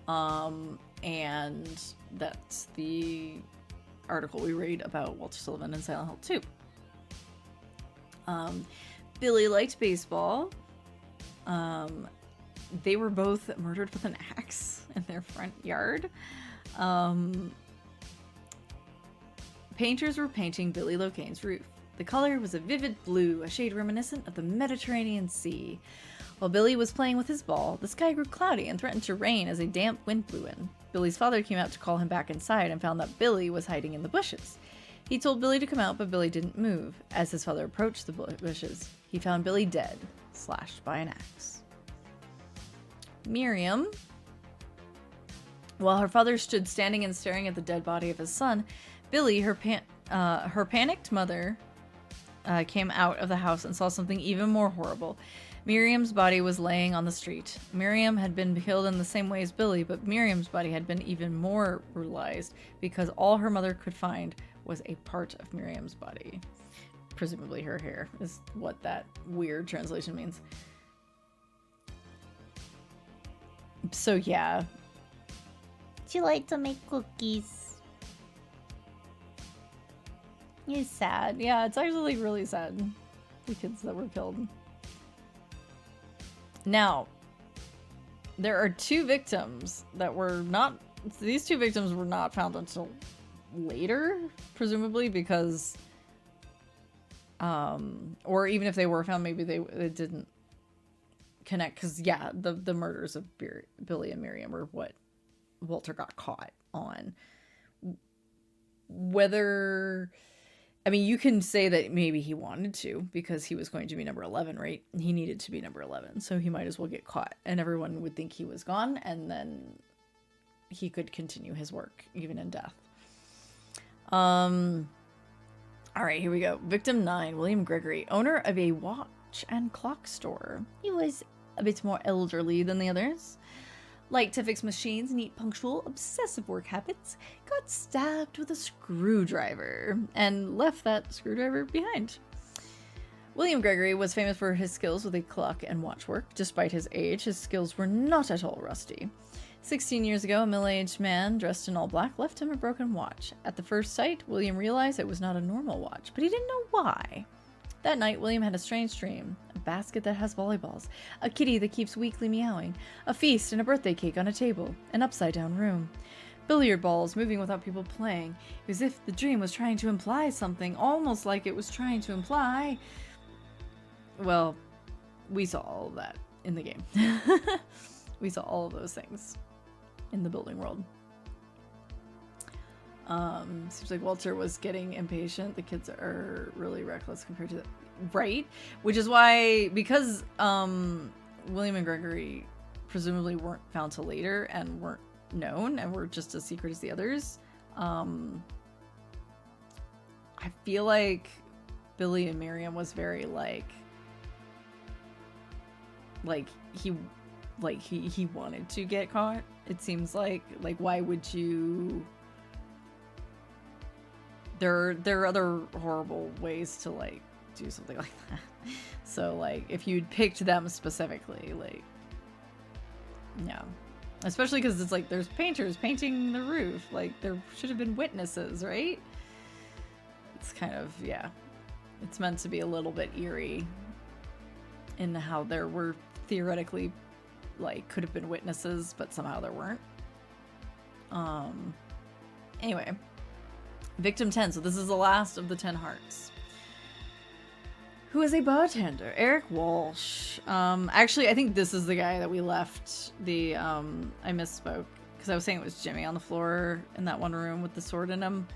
And that's the article we read about Walter Sullivan and Silent Hill 2. Billy liked baseball. They were both murdered with an axe in their front yard. Painters were painting Billy Locane's roof. The color was a vivid blue, a shade reminiscent of the Mediterranean Sea. While Billy was playing with his ball, the sky grew cloudy and threatened to rain as a damp wind blew in. Billy's father came out to call him back inside and found that Billy was hiding in the bushes. He told Billy to come out, but Billy didn't move. As his father approached the bushes, he found Billy dead, slashed by an axe. Miriam, while her father stood standing and staring at the dead body of his son, Billy, her panicked mother, came out of the house and saw something even more horrible. Miriam's body was laying on the street. Miriam had been killed in the same way as Billy, but Miriam's body had been even more brutalized because all her mother could find was a part of Miriam's body. Presumably her hair is what that weird translation means. So yeah. She liked to make cookies. It's sad. Yeah, it's actually really sad. The kids that were killed. Now, there are 2 victims that were not... These 2 victims were not found until later, presumably, because... or even if they were found, maybe they didn't connect, because yeah, the murders of Billy and Miriam were what Walter got caught on. Whether, I mean, you can say that maybe he wanted to, because he was going to be number 11, right? He needed to be number 11, so he might as well get caught, and everyone would think he was gone, and then he could continue his work even in death. All right, here we go. Victim 9, William Gregory, owner of a watch and clock store. He was a bit more elderly than the others. Liked to fix machines, neat, punctual, obsessive work habits. Got stabbed with a screwdriver and left that screwdriver behind. William Gregory was famous for his skills with a clock and watch work. Despite his age, his skills were not at all rusty. 16 years ago, a middle-aged man dressed in all black left him a broken watch. At the first sight, William realized it was not a normal watch, but he didn't know why. That night, William had a strange dream. A basket that has volleyballs, a kitty that keeps weakly meowing, a feast and a birthday cake on a table, an upside-down room. Billiard balls moving without people playing, as if the dream was trying to imply something, almost like it was trying to imply... Well, we saw all of that in the game. We saw all of those things in the building world. Seems like Walter was getting impatient. The kids are really reckless compared to that. Right? Which is why, because William and Gregory presumably weren't found till later and weren't known and were just as secret as the others. I feel like Billy and Miriam was very he wanted to get caught. It seems like why would you? There are other horrible ways to do something like that. So if you'd picked them specifically, yeah, especially because it's there's painters painting the roof. There should have been witnesses, right? It's kind of, yeah, it's meant to be a little bit eerie in how there were theoretically could have been witnesses, but somehow there weren't. Anyway, victim 10. So this is the last of the 10 hearts. Who is a bartender? Eric Walsh. Actually, I think this is the guy that we left the, I misspoke, because I was saying it was Jimmy on the floor in that one room with the sword in him.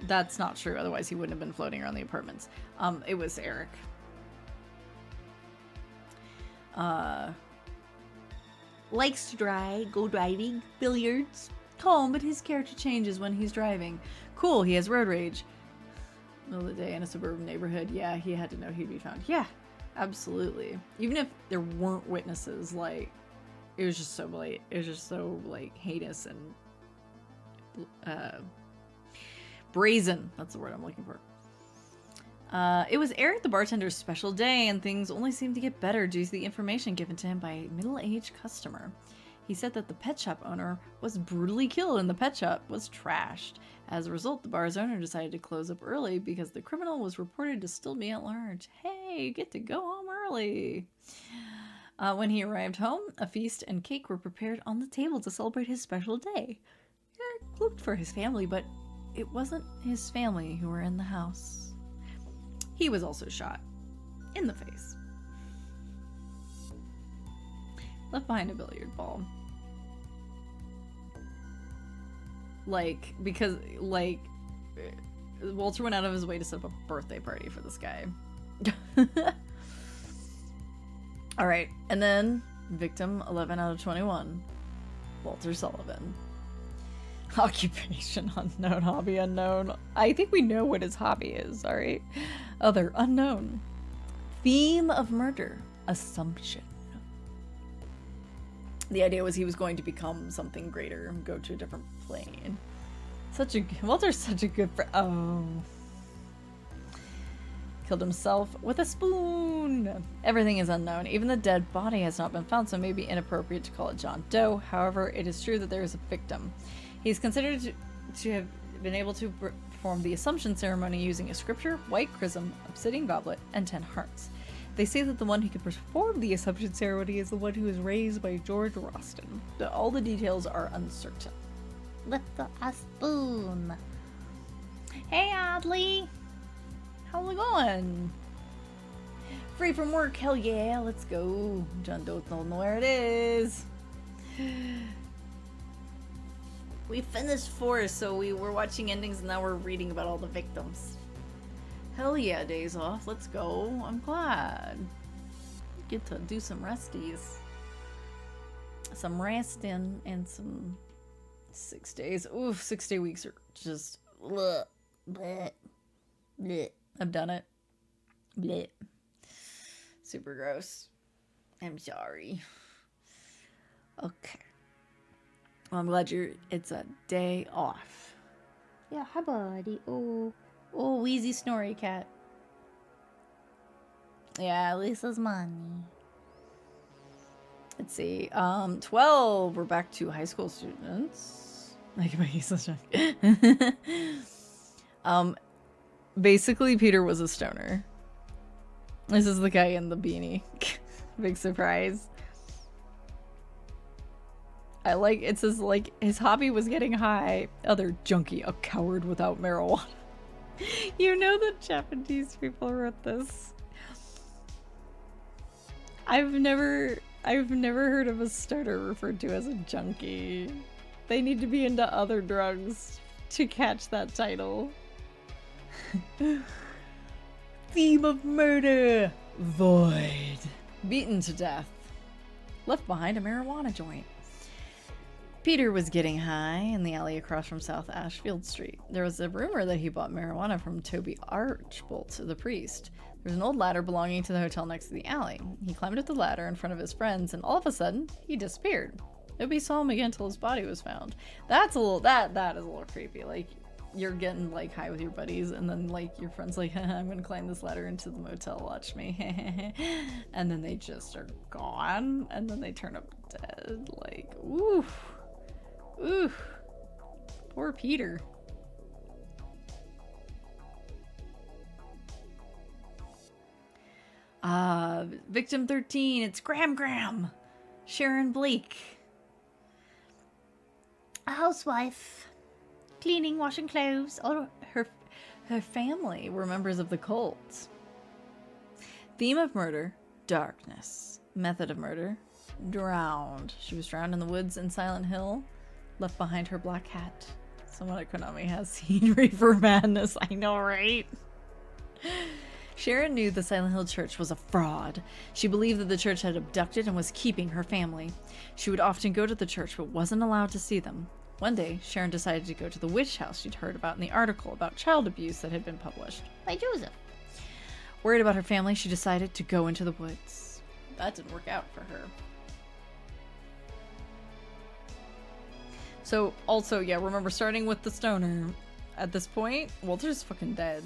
That's not true, otherwise he wouldn't have been floating around the apartments. It was Eric. Likes to go driving, billiards. Calm, but his character changes when he's driving. Cool, he has road rage. Middle of the day in a suburban neighborhood. Yeah, he had to know he'd be found. Yeah, absolutely. Even if there weren't witnesses, it was just so blatant. It was just so heinous and brazen. That's the word I'm looking for. It was Eric the bartender's special day, and things only seemed to get better due to the information given to him by a middle-aged customer. He said that the pet shop owner was brutally killed and the pet shop was trashed. As a result, the bar's owner decided to close up early because the criminal was reported to still be at large. Hey, you get to go home early. When he arrived home, a feast and cake were prepared on the table to celebrate his special day. Eric looked for his family, but it wasn't his family who were in the house. He was also shot in the face. Left behind a billiard ball. Because Walter went out of his way to set up a birthday party for this guy. Alright, and then victim 11 out of 21. Walter Sullivan. Occupation unknown, hobby unknown. I think we know what his hobby is, alright? Other unknown. Theme of murder. Assumption. The idea was he was going to become something greater and go to a different plane. Walter's such a good friend. Oh. Killed himself with a spoon. Everything is unknown. Even the dead body has not been found, so it may be inappropriate to call it John Doe. However, it is true that there is a victim. He's considered to have been able to perform the Assumption ceremony using a scripture, white chrism, obsidian goblet, and 10 hearts. They say that the one who can perform the Assumption ceremony is the one who was raised by George Roston, but all the details are uncertain. Lift a spoon. Hey, Audley. How's it going? Free from work? Hell yeah, let's go. John Doe don't know where it is. We finished 4, so we were watching endings and now we're reading about all the victims. Hell yeah, days off. Let's go. I'm glad. Get to do some resties. Some resting and some 6 days. Oof, 6-day weeks are just bleh, bleh, bleh. I've done it. Bleh. Super gross. I'm sorry. Okay. Well, I'm glad it's a day off. Yeah, hi buddy. Oh, wheezy snory cat. Yeah, Lisa's money. Let's see. 12. We're back to high school students. Basically, Peter was a stoner. This is the guy in the beanie. Big surprise. It says, his hobby was getting high. Other junkie, a coward without marijuana. You know that Japanese people wrote this. I've never heard of a stoner referred to as a junkie. They need to be into other drugs to catch that title. Theme of murder. Void. Beaten to death. Left behind a marijuana joint. Peter was getting high in the alley across from South Ashfield Street. There was a rumor that he bought marijuana from Toby Archbold, the priest. There was an old ladder belonging to the hotel next to the alley. He climbed up the ladder in front of his friends, and all of a sudden, he disappeared. Nobody saw him again until his body was found. That's a little, that is a little creepy. Like, you're getting, like, high with your buddies, and then, like, your friend's like, I'm gonna climb this ladder into the motel, watch me. And then they just are gone, and then they turn up dead. Like, oof. Oof. Poor Peter. Victim 13, it's Graham. Sharon Blake. A housewife. Cleaning, washing clothes. All Her family were members of the cult. Theme of murder, darkness. Method of murder, drowned. She was drowned in the woods in Silent Hill. Left behind her black hat. Someone at Konami has scenery for madness. I know, right? Sharon knew the Silent Hill Church was a fraud. She believed that the church had abducted and was keeping her family. She would often go to the church but wasn't allowed to see them. One day, Sharon decided to go to the witch house she'd heard about in the article about child abuse that had been published by Joseph. Worried about her family, she decided to go into the woods. That didn't work out for her. So, also, yeah, remember starting with the stoner. At this point, Walter's fucking dead.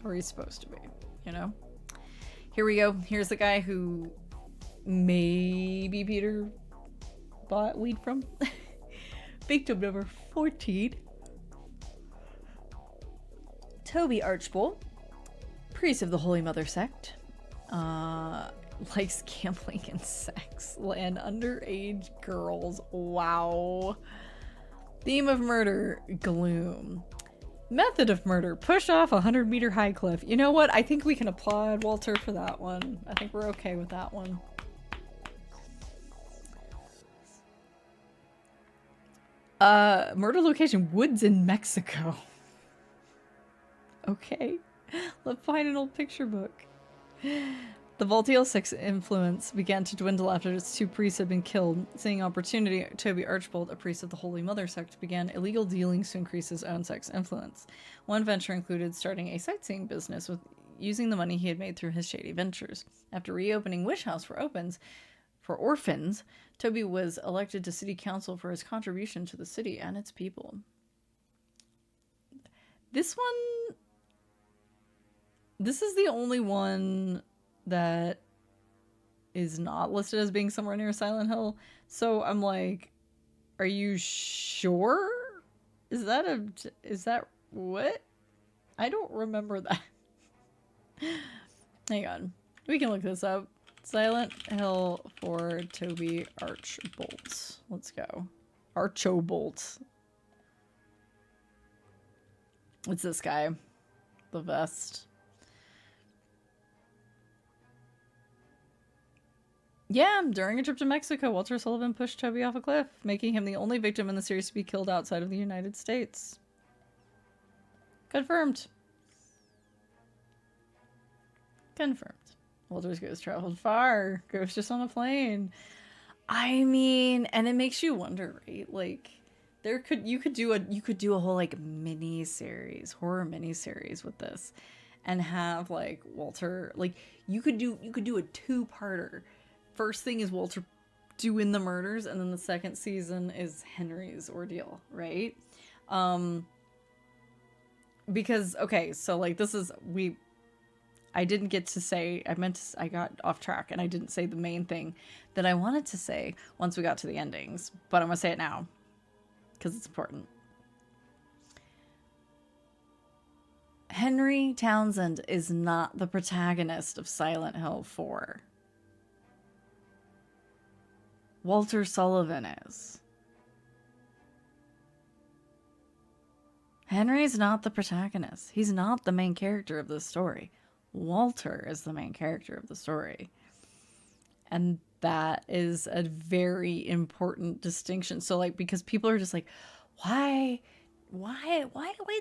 Or he's supposed to be, you know? Here we go. Here's the guy who maybe Peter bought weed from. Victim number 14. Toby Archbold, priest of the Holy Mother sect. Likes gambling and sex and underage girls. Wow. Theme of murder, gloom. Method of murder, push off a 100-meter high cliff. You know what? I think we can applaud Walter for that one. I think we're okay with that one. Murder location, woods in Mexico. Okay. Left behind an old picture book. The Voltaire sex influence began to dwindle after its two priests had been killed. Seeing opportunity, Toby Archbold, a priest of the Holy Mother sect, began illegal dealings to increase his own sex influence. One venture included starting a sightseeing business with using the money he had made through his shady ventures. After reopening Wish House for orphans, Toby was elected to city council for his contribution to the city and its people. This is the only one that is not listed as being somewhere near Silent Hill. So I'm like, are you sure? Is that what? I don't remember that. Hang on. We can look this up. Silent Hill for Toby Archbold. Let's go. Archbold. It's this guy. The vest. Yeah, during a trip to Mexico, Walter Sullivan pushed Toby off a cliff, making him the only victim in the series to be killed outside of the United States. Confirmed. Confirmed. Walter's ghost traveled far. Ghost just on a plane. I mean, and it makes you wonder, right? Like, you could do a whole like horror mini series with this, and have like Walter, like you could do a two-parter. First thing is Walter doing the murders, and then the second season is Henry's ordeal, right? Because, okay, so like I didn't get to say, I got off track and I didn't say the main thing that I wanted to say once we got to the endings, but I'm gonna say it now because it's important. Henry Townsend is not the protagonist of Silent Hill 4. Walter Sullivan is. Henry's not the protagonist. He's not the main character of the story. Walter is the main character of the story. And that is a very important distinction. So, like, because people are just like, why did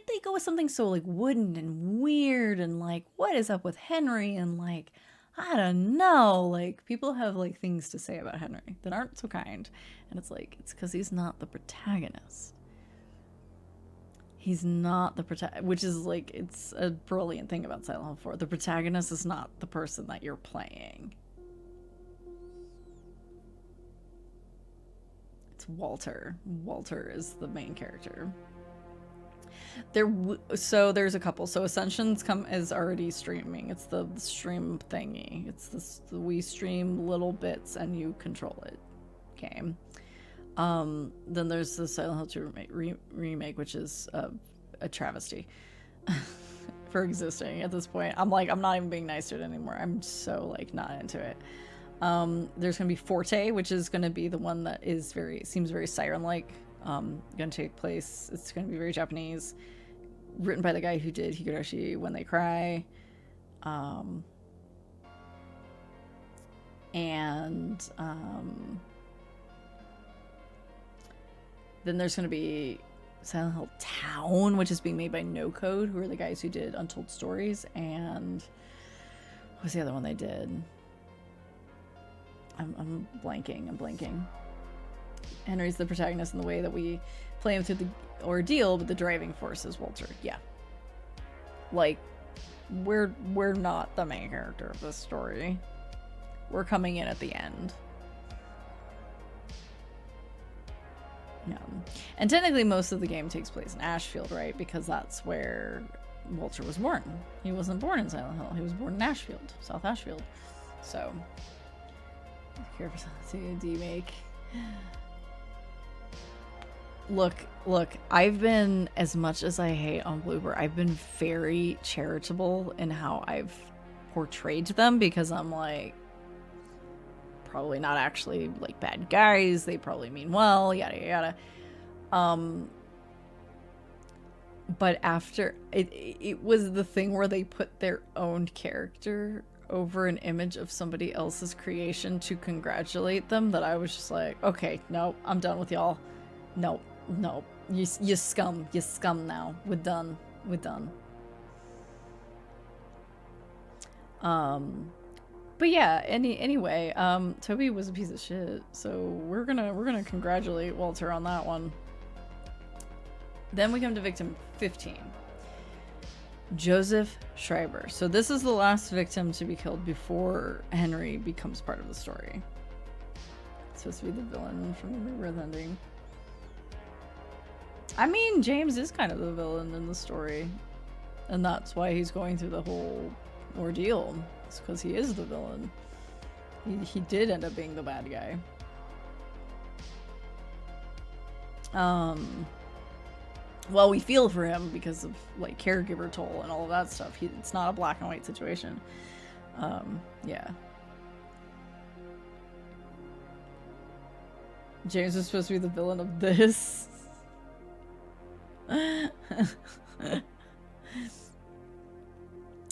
they go with something so, like, wooden and weird? And, like, what is up with Henry? And, like, I don't know. Like, people have like things to say about Henry that aren't so kind. And it's like, it's because he's not the protagonist. He's not the protagonist, which is like, it's a brilliant thing about Silent Hill 4. The protagonist is not the person that you're playing. It's Walter. Walter is the main character. So there's a couple. So Ascensions is already streaming. It's the stream thingy. It's this, we stream little bits and you control it. Okay. Then there's the Silent Hill 2 remake, which is a travesty for existing at this point. I'm like, I'm not even being nice to it anymore. I'm so like not into it. There's gonna be Forte, which is gonna be the one that is seems very Siren-like. Gonna take place. It's gonna be very Japanese. Written by the guy who did Higurashi When They Cry. Then there's going to be Silent Hill Town, which is being made by No Code, who are the guys who did Untold Stories, and what was the other one they did? I'm blanking. Henry's the protagonist in the way that we play him through the ordeal, but the driving force is Walter. Yeah. Like, we're not the main character of this story. We're coming in at the end. Yeah. And technically most of the game takes place in Ashfield, right? Because that's where Walter was born. He wasn't born in Silent Hill. He was born in Ashfield, South Ashfield. So, careful to make. Look, I've been, as much as I hate on Bloober, I've been very charitable in how I've portrayed them, because I'm like, probably not actually like bad guys, they probably mean well, yada yada. But after it was the thing where they put their own character over an image of somebody else's creation to congratulate them, that I was just like, okay, no, I'm done with y'all. No, you scum now. We're done. But yeah, anyway, Toby was a piece of shit, so we're gonna congratulate Walter on that one. Then we come to victim 15. Joseph Schreiber. So this is the last victim to be killed before Henry becomes part of the story. It's supposed to be the villain from the Rebirth ending. I mean, James is kind of the villain in the story, and that's why he's going through the whole ordeal. It's because he is the villain. He did end up being the bad guy. Well, we feel for him because of like caregiver toll and all of that stuff. It's not a black and white situation. Yeah. James is supposed to be the villain of this.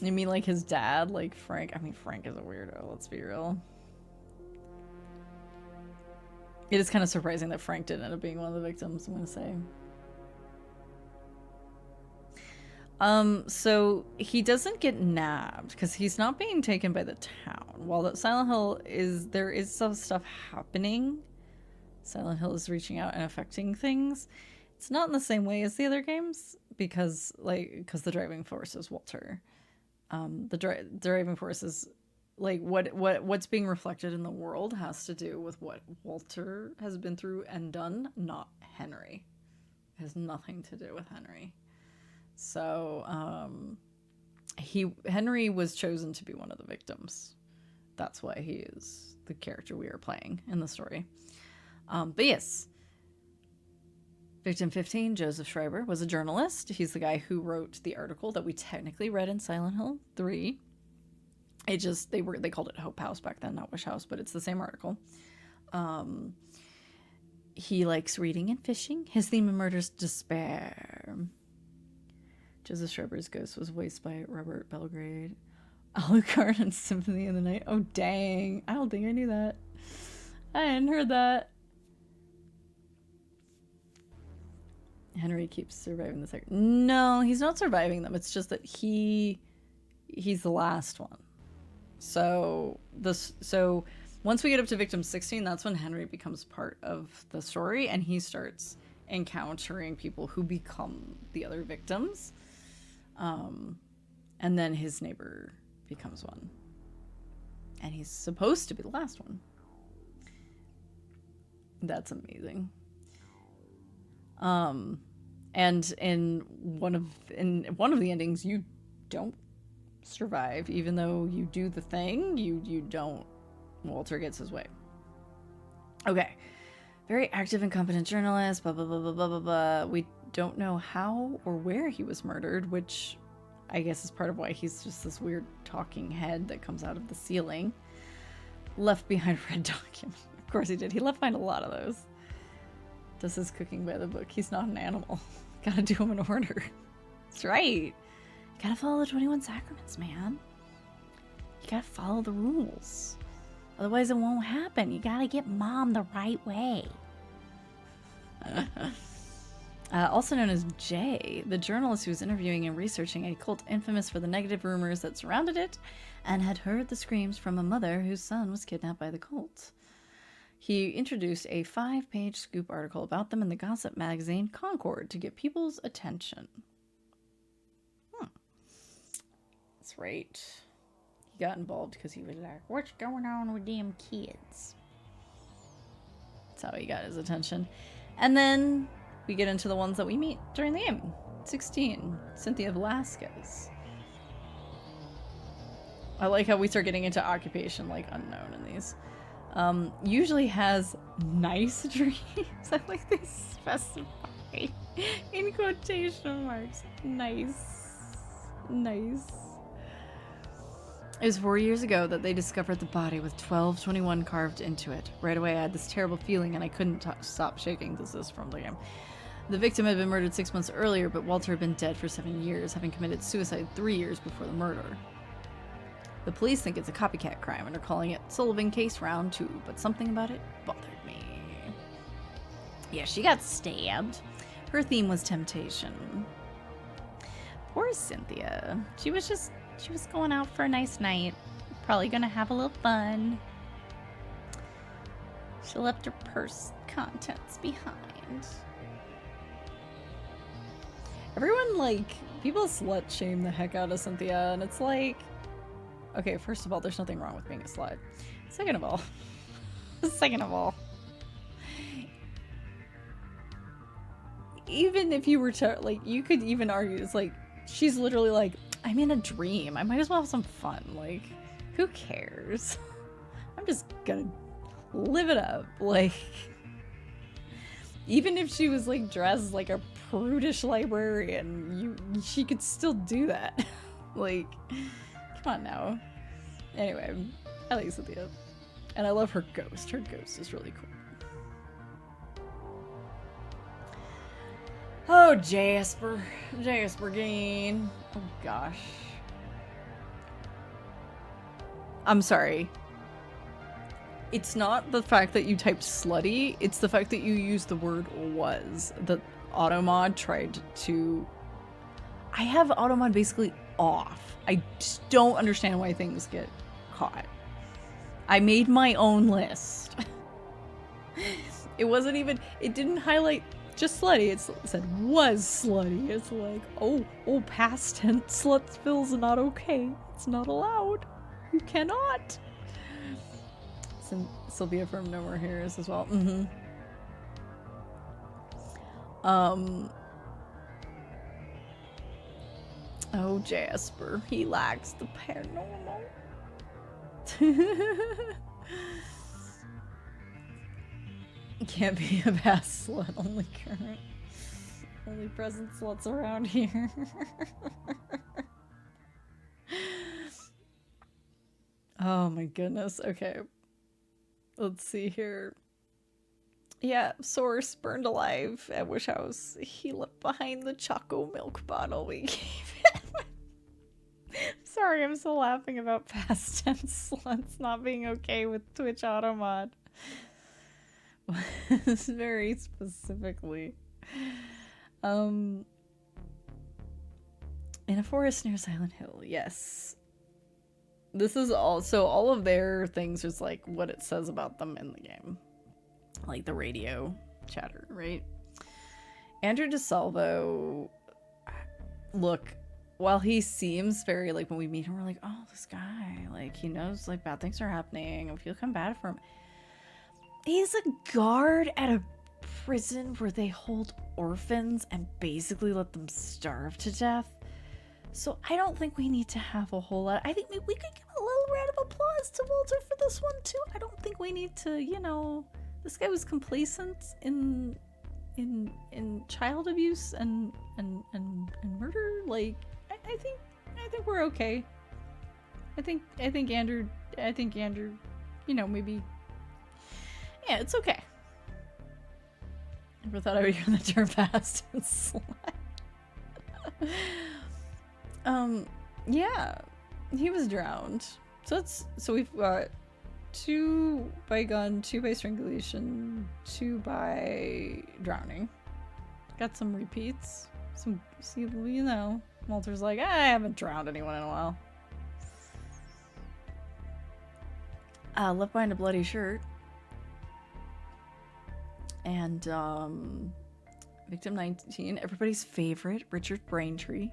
You mean like his dad, like Frank? I mean, Frank is a weirdo, let's be real. It is kind of surprising that Frank didn't end up being one of the victims, I'm gonna say. So he doesn't get nabbed because he's not being taken by the town. While that Silent Hill there is some stuff happening. Silent Hill is reaching out and affecting things. It's not in the same way as the other games because the driving force is Walter. The driving force is like what's being reflected in the world has to do with what Walter has been through and done, not Henry. It has nothing to do with Henry. So Henry was chosen to be one of the victims. That's why he is the character we are playing in the story. But yes. Victim 15, Joseph Schreiber, was a journalist. He's the guy who wrote the article that we technically read in Silent Hill 3. They called it Hope House back then, not Wish House, but it's the same article. He likes reading and fishing. His theme of murder is despair. Joseph Schreiber's ghost was voiced by Robert Belgrade. Alucard and Symphony of the Night. Oh, dang. I don't think I knew that. I hadn't heard that. Henry keeps surviving the second. No, he's not surviving them. It's just that he's the last one. So once we get up to victim 16, that's when Henry becomes part of the story, and he starts encountering people who become the other victims. And then his neighbor becomes one. And he's supposed to be the last one. That's amazing. And in one of the endings, you don't survive, even though you do the thing. You don't. Walter gets his way. Okay. Very active and competent journalist, blah, blah, blah, blah, blah, blah, blah. We don't know how or where he was murdered, which I guess is part of why he's just this weird talking head that comes out of the ceiling. Left behind a red document. Of course he did. He left behind a lot of those. Does his cooking by the book. He's not an animal. Gotta do them in order. That's right. You gotta follow the 21 sacraments, man. You gotta follow the rules. Otherwise it won't happen. You gotta get mom the right way. Also known as Jay, the journalist who was interviewing and researching a cult infamous for the negative rumors that surrounded it, and had heard the screams from a mother whose son was kidnapped by the cult. He introduced a 5-page scoop article about them in the gossip magazine Concord to get people's attention. That's right. He got involved because he was like, what's going on with them kids? That's how he got his attention. And then we get into the ones that we meet during the game. 16, Cynthia Velasquez. I like how we start getting into occupation, like, unknown in these. Usually has nice dreams. I like they specify in quotation marks. Nice. It was 4 years ago that they discovered the body with 1221 carved into it. Right away I had this terrible feeling and I couldn't stop shaking. This is from the game. The victim had been murdered 6 months earlier, but Walter had been dead for 7 years, having committed suicide 3 years before the murder. The police think it's a copycat crime and are calling it Sullivan Case Round 2, but something about it bothered me. Yeah, she got stabbed. Her theme was temptation. Poor Cynthia. She was going out for a nice night. Probably gonna have a little fun. She left her purse contents behind. Everyone, like, people slut shame the heck out of Cynthia, and it's like, okay, first of all, there's nothing wrong with being a slut. Second of all, even if you were to, like, you could even argue, it's like, she's literally like, I'm in a dream. I might as well have some fun. Like, who cares? I'm just gonna live it up. Like, even if she was, like, dressed like a prudish librarian, she could still do that. Like, come on now. Anyway, I like Cynthia. And I love her ghost. Her ghost is really cool. Oh, Jasper Gain. Oh, gosh. I'm sorry. It's not the fact that you typed slutty, it's the fact that you used the word was. The automod tried to... I have automod basically off. I just don't understand why things get caught. I made my own list. It wasn't even... It didn't highlight just slutty. It said was slutty. It's like, oh, past tense slutsville's not okay. It's not allowed. You cannot. Sylvia from No More Heroes as well. Oh, Jasper. He likes the paranormal. Can't be a past slut. Only current. Only present sluts around here. Oh my goodness. Okay. Let's see here. Yeah, source burned alive at Wish House. He left behind the Choco milk bottle we gave him. Sorry, I'm still laughing about past tense sluts not being okay with Twitch Automod. Very specifically. In a forest near Silent Hill, yes. this is also all of their things is like what it says about them in the game. Like the radio chatter, right? Andrew DeSalvo, look, while he seems very, like, when we meet him, we're like, oh, this guy, like, he knows, like, bad things are happening. I feel kind of bad for him. He's a guard at a prison where they hold orphans and basically let them starve to death. So I don't think we need to have a whole lot. I think we could give a little round of applause to Walter for this one, too. I don't think we need to, you know, this guy was complacent in child abuse and murder. Like, I think we're okay. I think Andrew, you know, maybe, yeah, it's okay. Never thought I would hear the term fast and slide. Yeah, he was drowned. So we've got 2 by gun, 2 by strangulation, 2 by drowning. Got some repeats. Some, see, you know, Walter's like, I haven't drowned anyone in a while. Left behind a bloody shirt. And, victim 19, everybody's favorite, Richard Braintree.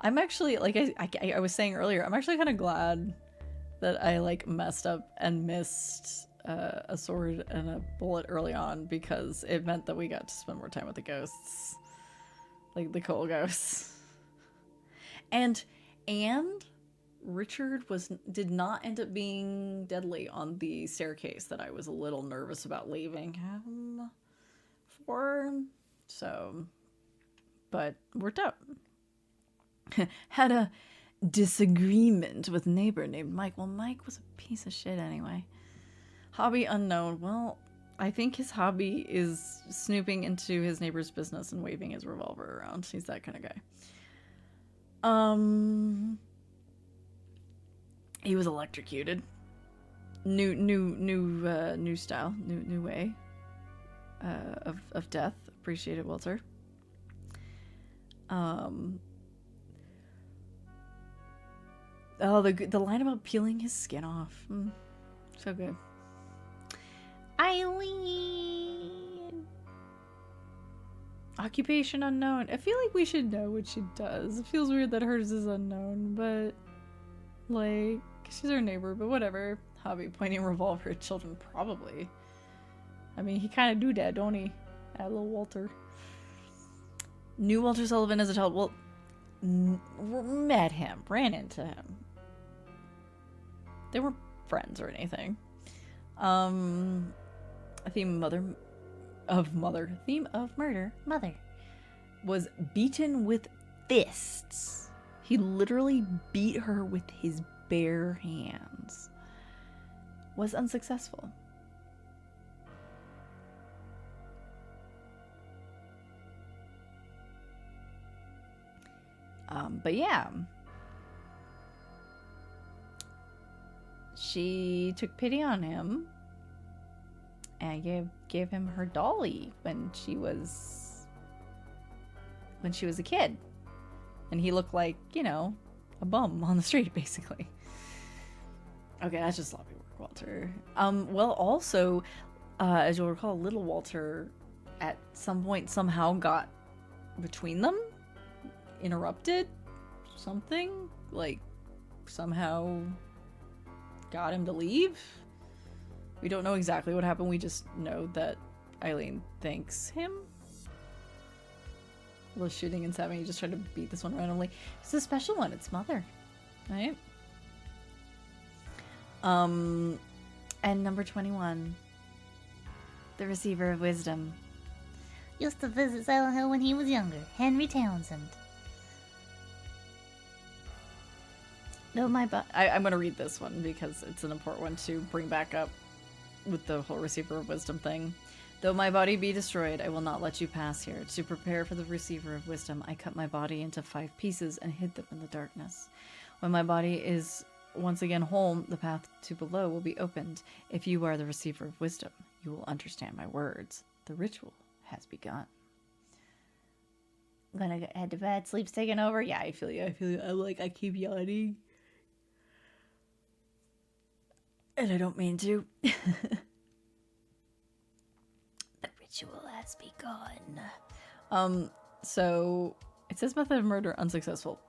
I'm actually, like I was saying earlier, I'm actually kind of glad that I, like, messed up and missed a sword and a bullet early on, because it meant that we got to spend more time with the ghosts. Like, the cool ghosts. And Richard did not end up being deadly on the staircase that I was a little nervous about leaving him for. So, but worked out. Had a disagreement with neighbor named Mike. Well, Mike was a piece of shit anyway. Hobby unknown. Well, I think his hobby is snooping into his neighbor's business and waving his revolver around. He's that kind of guy. He was electrocuted. New style, new way of death. Appreciate it, Walter. Oh, the line about peeling his skin off. So good. Eileen! Occupation unknown. I feel like we should know what she does. It feels weird that hers is unknown, but, like, she's our neighbor, but whatever. Hobby, pointing revolver at children, probably. I mean, he kind of do that, don't he? That little Walter. Knew Walter Sullivan as a child. Well, met him, ran into him. They weren't friends or anything. Theme of murder. Mother. Was beaten with fists. He literally beat her with his bare hands. Was unsuccessful. But yeah. She took pity on him and gave him her dolly when she was a kid. And he looked like, you know, a bum on the street, basically. Okay, that's just sloppy work, Walter. Well, also, as you'll recall, little Walter at some point somehow got between them, interrupted something, like somehow got him to leave. We don't know exactly what happened. We just know that Eileen thanks him. A little shooting and stabbing. He just tried to beat this one randomly. It's a special one. It's Mother, right? And number 21, the Receiver of Wisdom. Used to visit Silent Hill when he was younger. Henry Townsend. No, I'm going to read this one because it's an important one to bring back up with the whole Receiver of Wisdom thing. Though my body be destroyed, I will not let you pass here. To prepare for the Receiver of Wisdom, I cut my body into 5 pieces and hid them in the darkness. When my body is once again whole, the path to below will be opened. If you are the Receiver of Wisdom, you will understand my words. The ritual has begun. Gonna head to bed, sleep's taking over. Yeah, I feel you. I keep yawning. And I don't mean to. The ritual has begun. So it says method of murder unsuccessful.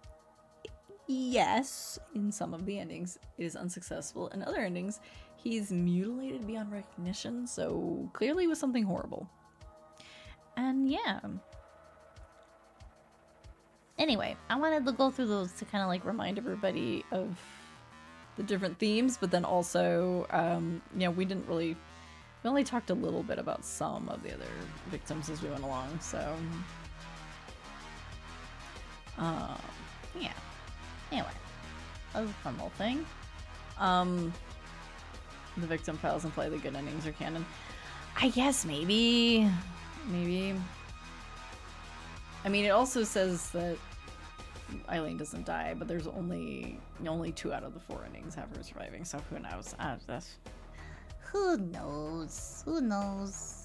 Yes, in some of the endings it is unsuccessful. In other endings, he's mutilated beyond recognition, so clearly it was something horrible. And yeah. Anyway, I wanted to go through those to kind of like Remind everybody of the different themes, but then also, we only talked a little bit about some of the other victims as we went along, so yeah. Anyway, that was a fun little thing. the victim files and play the good endings are canon. I guess maybe. I mean, it also says that Eileen doesn't die, but there's only 2 out of the 4 endings have her surviving, so who knows? Who knows? Who knows?